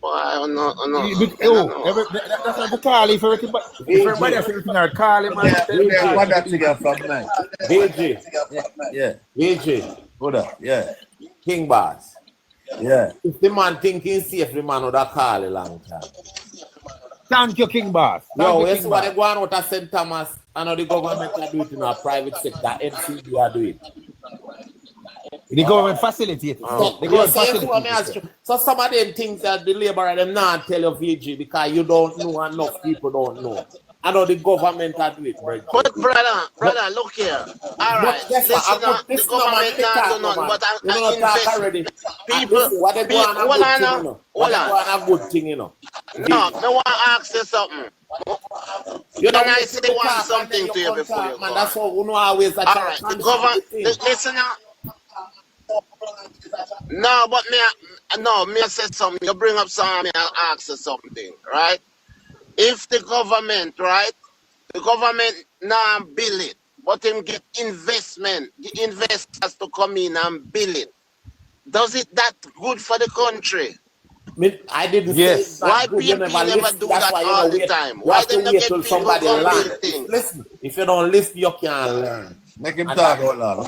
Well, no. That's not the call. If everybody has everything, I call him. Yeah, what that together from man? VG. Yeah. VG. Hold up. Yeah. King Boss. Yeah. If the man thinking safe, the man would have called a long time. Thank you, King Boss. No, that's what they go on with St. Thomas. I know the government are doing it in our private sector. NCB are doing it. The government facilitate it. So some of them things that the labourer them not tell you VG because you don't know, enough people don't know. I know the government are doing it, right? But brother, look here. All right, the government not do nothing, but I invest. Already. People, what they go on a good thing, you know. No, I want to ask you something. You know, I say they want something to you before you go. That's what we know always. All right, the government, listen now. No, but me I said something. You bring up something, I ask you something, right? If the government, right, the government now bill it, but him get investment, the investors to come in and bill it. Does it that good for the country? I didn't say why PNP never do that all the time? Why they not get people somebody to learn? build things? Listen, if you don't listen, you can't learn. Make him talk out loud.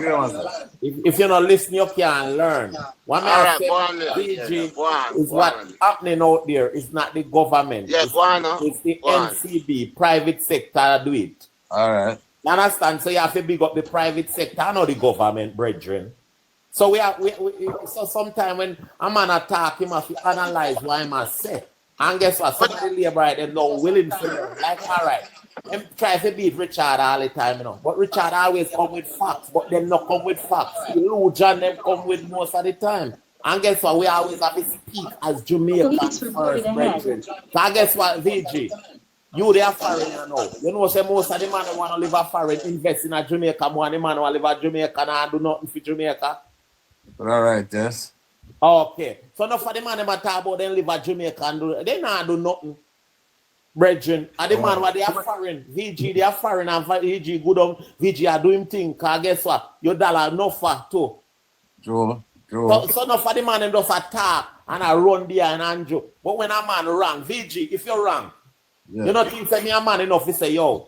If you don't listen, you can't learn. What I say, VG is what's happening out there. It's not the government. Yeah, it's the NCB, private sector do it. All right. You understand? So you have to big up the private sector, not the government, brethren. So so sometimes when a man attack, he must analyze what he must say. And guess what? Some of the labor they're not willing to learn. Like, all right. Them try to beat Richard all the time, you know. But Richard always come with facts, but them not come with facts. Lujan them come with most of the time. And guess what? We always have to speak as Jamaicans first, brethren. So guess what, VG? You they are foreign, you know. You know, say most of the man who want to live a foreign, invest in a Jamaica, more the man who want to live a Jamaica and do nothing for Jamaica. All right, yes. Okay. So now for the man who talk about them live a Jamaica and do, they not do nothing. Brethren, and the man what they are foreign, VG they are foreign and VG good on VG are doing things. Cause guess what? Your dollar no fat too. True. So now for the man them just attack and I run there and Andrew. But when a man wrong, VG, if you're wrong, you know think say me a man enough to say yo,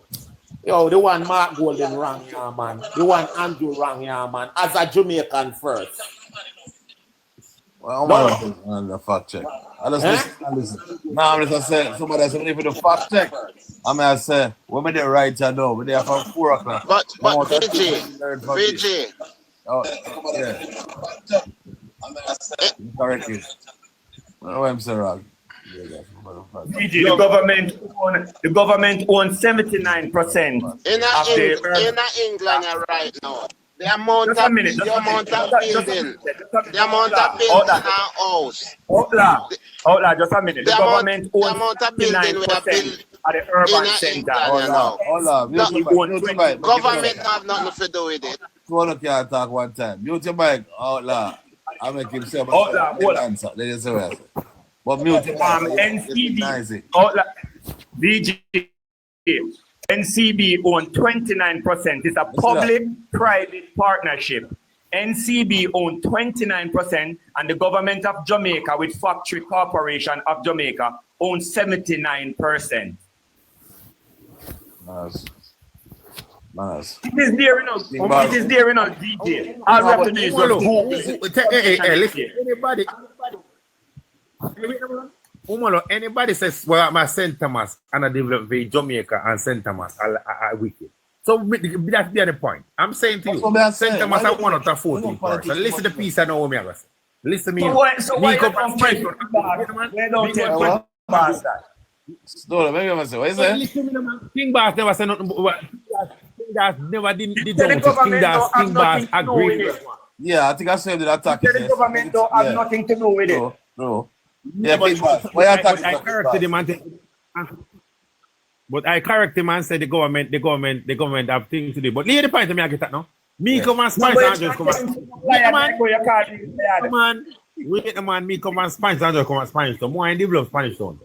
the one Mark Golden wrong, yeah man. The one Andrew wrong, yeah man. As a Jamaican first. Well, I'm on the fact check. I just listen. Now, as I said, somebody said, if the fact check, I mean, I say, when we there right now, we're there from 4 o'clock. But VG. Oh, yeah. Correct you. What I'm saying, Rag? The government owns 79% in England right now. The amount of building and house. Outlaw, just a minute. The government owns amount of building we have built at the urban center. Government have nothing to do with it. One can't talk one time. Mute your mic, Outlaw. I make him say answer. Let you say what. But mute your mic. NCB. Outlaw. VG. NCB owns 29%. It's a public-private partnership. NCB owns 29%, and the government of Jamaica with Factory Corporation of Jamaica owns 79%. Nice. It is there enough. It is there enough, DJ. All we have to do is just Hey, listen. Anybody says, well, my St. Thomas and I develop Jamaica and St. Thomas are wicked. So that's the point. I'm saying to you, St. Thomas are one of the 14 parts. So listen to the piece I know what I'm saying. Listen to me. So why come from Where don't take bastard? No, maybe I'm saying, what is that? King Bass never said nothing but King Bass never did King Bass agreed. Yeah, I think I said that attack. The government don't have nothing to do with it. No. Yeah, but I corrected him and but I corrected him and said the government have things to do. But leave the point to me, I get that now. Me come and Spanish and just come and wait the man, me come and Spanish and just come and Spanish. So more in develop Spanish town.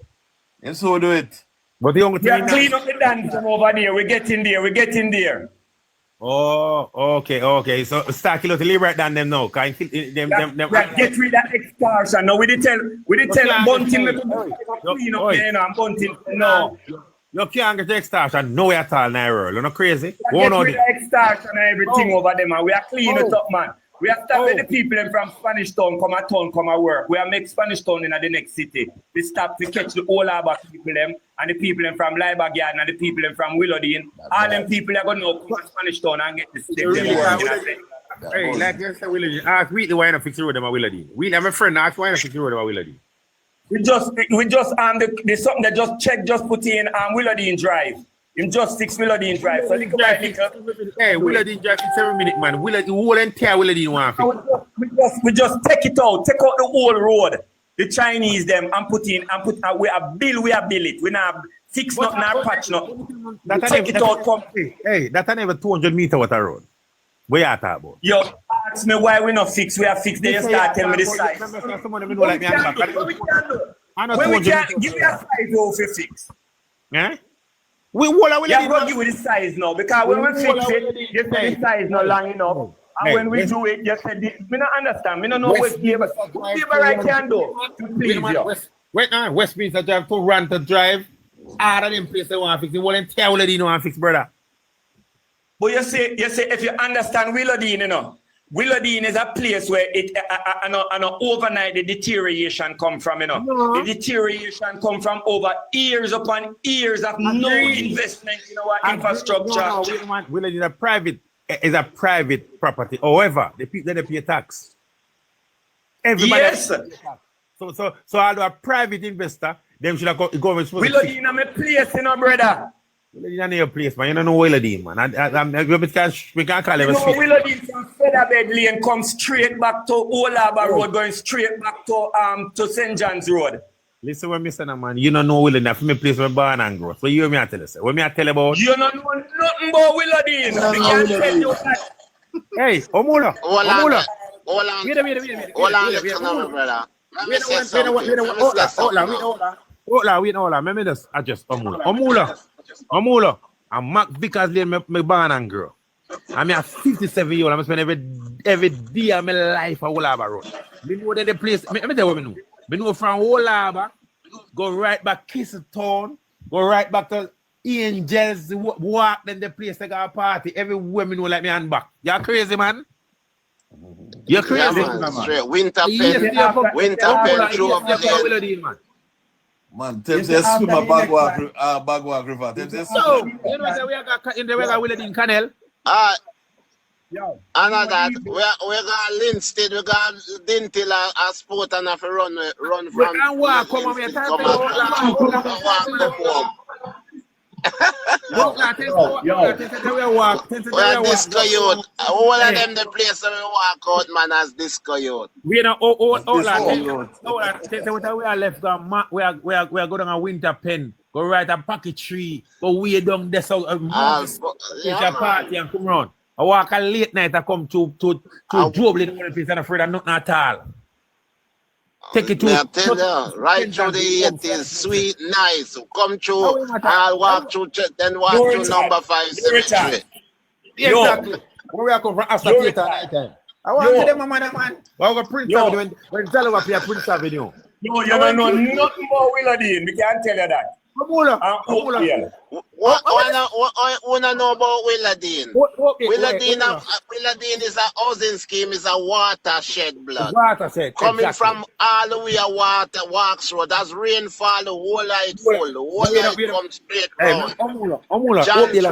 And so do it. But the only thing clean up the dance from over there. We're getting there. Oh, okay. So start kill to leave right down them now. Can them get rid of extortion. No, we did tell Bunting clean up there and Bunting. No. You can't get extortion no at all, Nairo. You're not crazy. Get rid of extortion and everything over them, man. We are clean it up, man. We are stopping the people from Spanish Town come at work. We are make Spanish Town in the next city. We stop to catch the whole Labour people them and the people from Labour Garden and the people from Willowdene. All them people are going to come to Spanish Town and get the stick. Hey, like you said, Willowdene. Ask Wheatley why not fix the road them at Willowdene. We have a friend ask why not fix the road them at Willowdene. We just there's something that just put in Willowdene Drive. In just 6 Willowdene Drive. So hey, Willowdene Drive in 7 minutes, man. The whole entire Willowdene one. We just take it out. Take out the whole road. The Chinese them and put we are build it. We not fix nothing, not patch nothing. Take it out completely. Hey, that's never 200 meters water road. Where you talking about? Yo, ask me why we not fix. We are fixed. They start telling me the size. When we can't give me a size we fix. Yeah? We will give you the size now because when we fix it, you say the size not long enough. And when we do it, you say, me not understand. Me don't know what give right can do. Westminster Drive to run to drive. Out of them place they want to fix. The whole entire Willowdene want to fix, brother. But you say if you understand Willowdene, Willowdene is a place where overnight the deterioration come from, No. The deterioration come from over years upon years of no investment in our infrastructure. No, Willowdene is a private property. However, the people they pay tax. Everybody. Yes. So although a private investor, them should have government. Willowdene is a place, brother. Willowdene is your place, man. You don't know Willowdene, man. We can't call it a street. Willowdene from Featherbed Lane come straight back to Old Harbour Road, going straight back to St. John's Road. Listen what me say, man. You don't know Willowdene. From me place where born and grow. So you hear me I tell you. What me I tell about? You don't know nothing about Willowdene. We can't tell you that. Hey, Omula. Hold on. Let me just adjust Omula. I'm Mac Vickers Lane, me born and grow. I'm 57 years old. I'm spend every day of my life at Old Harbour Road. Me know that the place. Let me tell you what I know. Me know from Old Harbour, go right back Town, go right back to Angels, walk then the place they got a party. Every woman know like me and back. You're crazy, man. You're crazy. Yeah, man. Straight winter pen through up the man. Man, Thames just swim a Bagwalk River. So, you know that we are in the way of Willowdene Canal. Another we got Linstead, we got Dintil a sport and have to run from. We can walk, come on, Well, disco youth. All of them the place where we walk out, man, as disco youth. We are all we are left we are going on a winter pen. Go write a pocket tree. Go way down there so party and come round. I walk a late night. I come to Job in the place and afraid of nothing at all. Take it to right through the 80s, sweet, nice. Come through, I'll walk through, then walk through number 5 cemetery. Exactly. Where we are come from after theater night time. I want to them, man. We're going to Prince Avenue when Zalo up here, Prince Avenue. No, you don't know nothing about Willardine. We can't tell you that. What know about Willardine? Willardine is a housing scheme, is a watershed, blood. Watershed, coming from all the way a water walks road. As rainfall, the whole light full, the whole light comes straight round.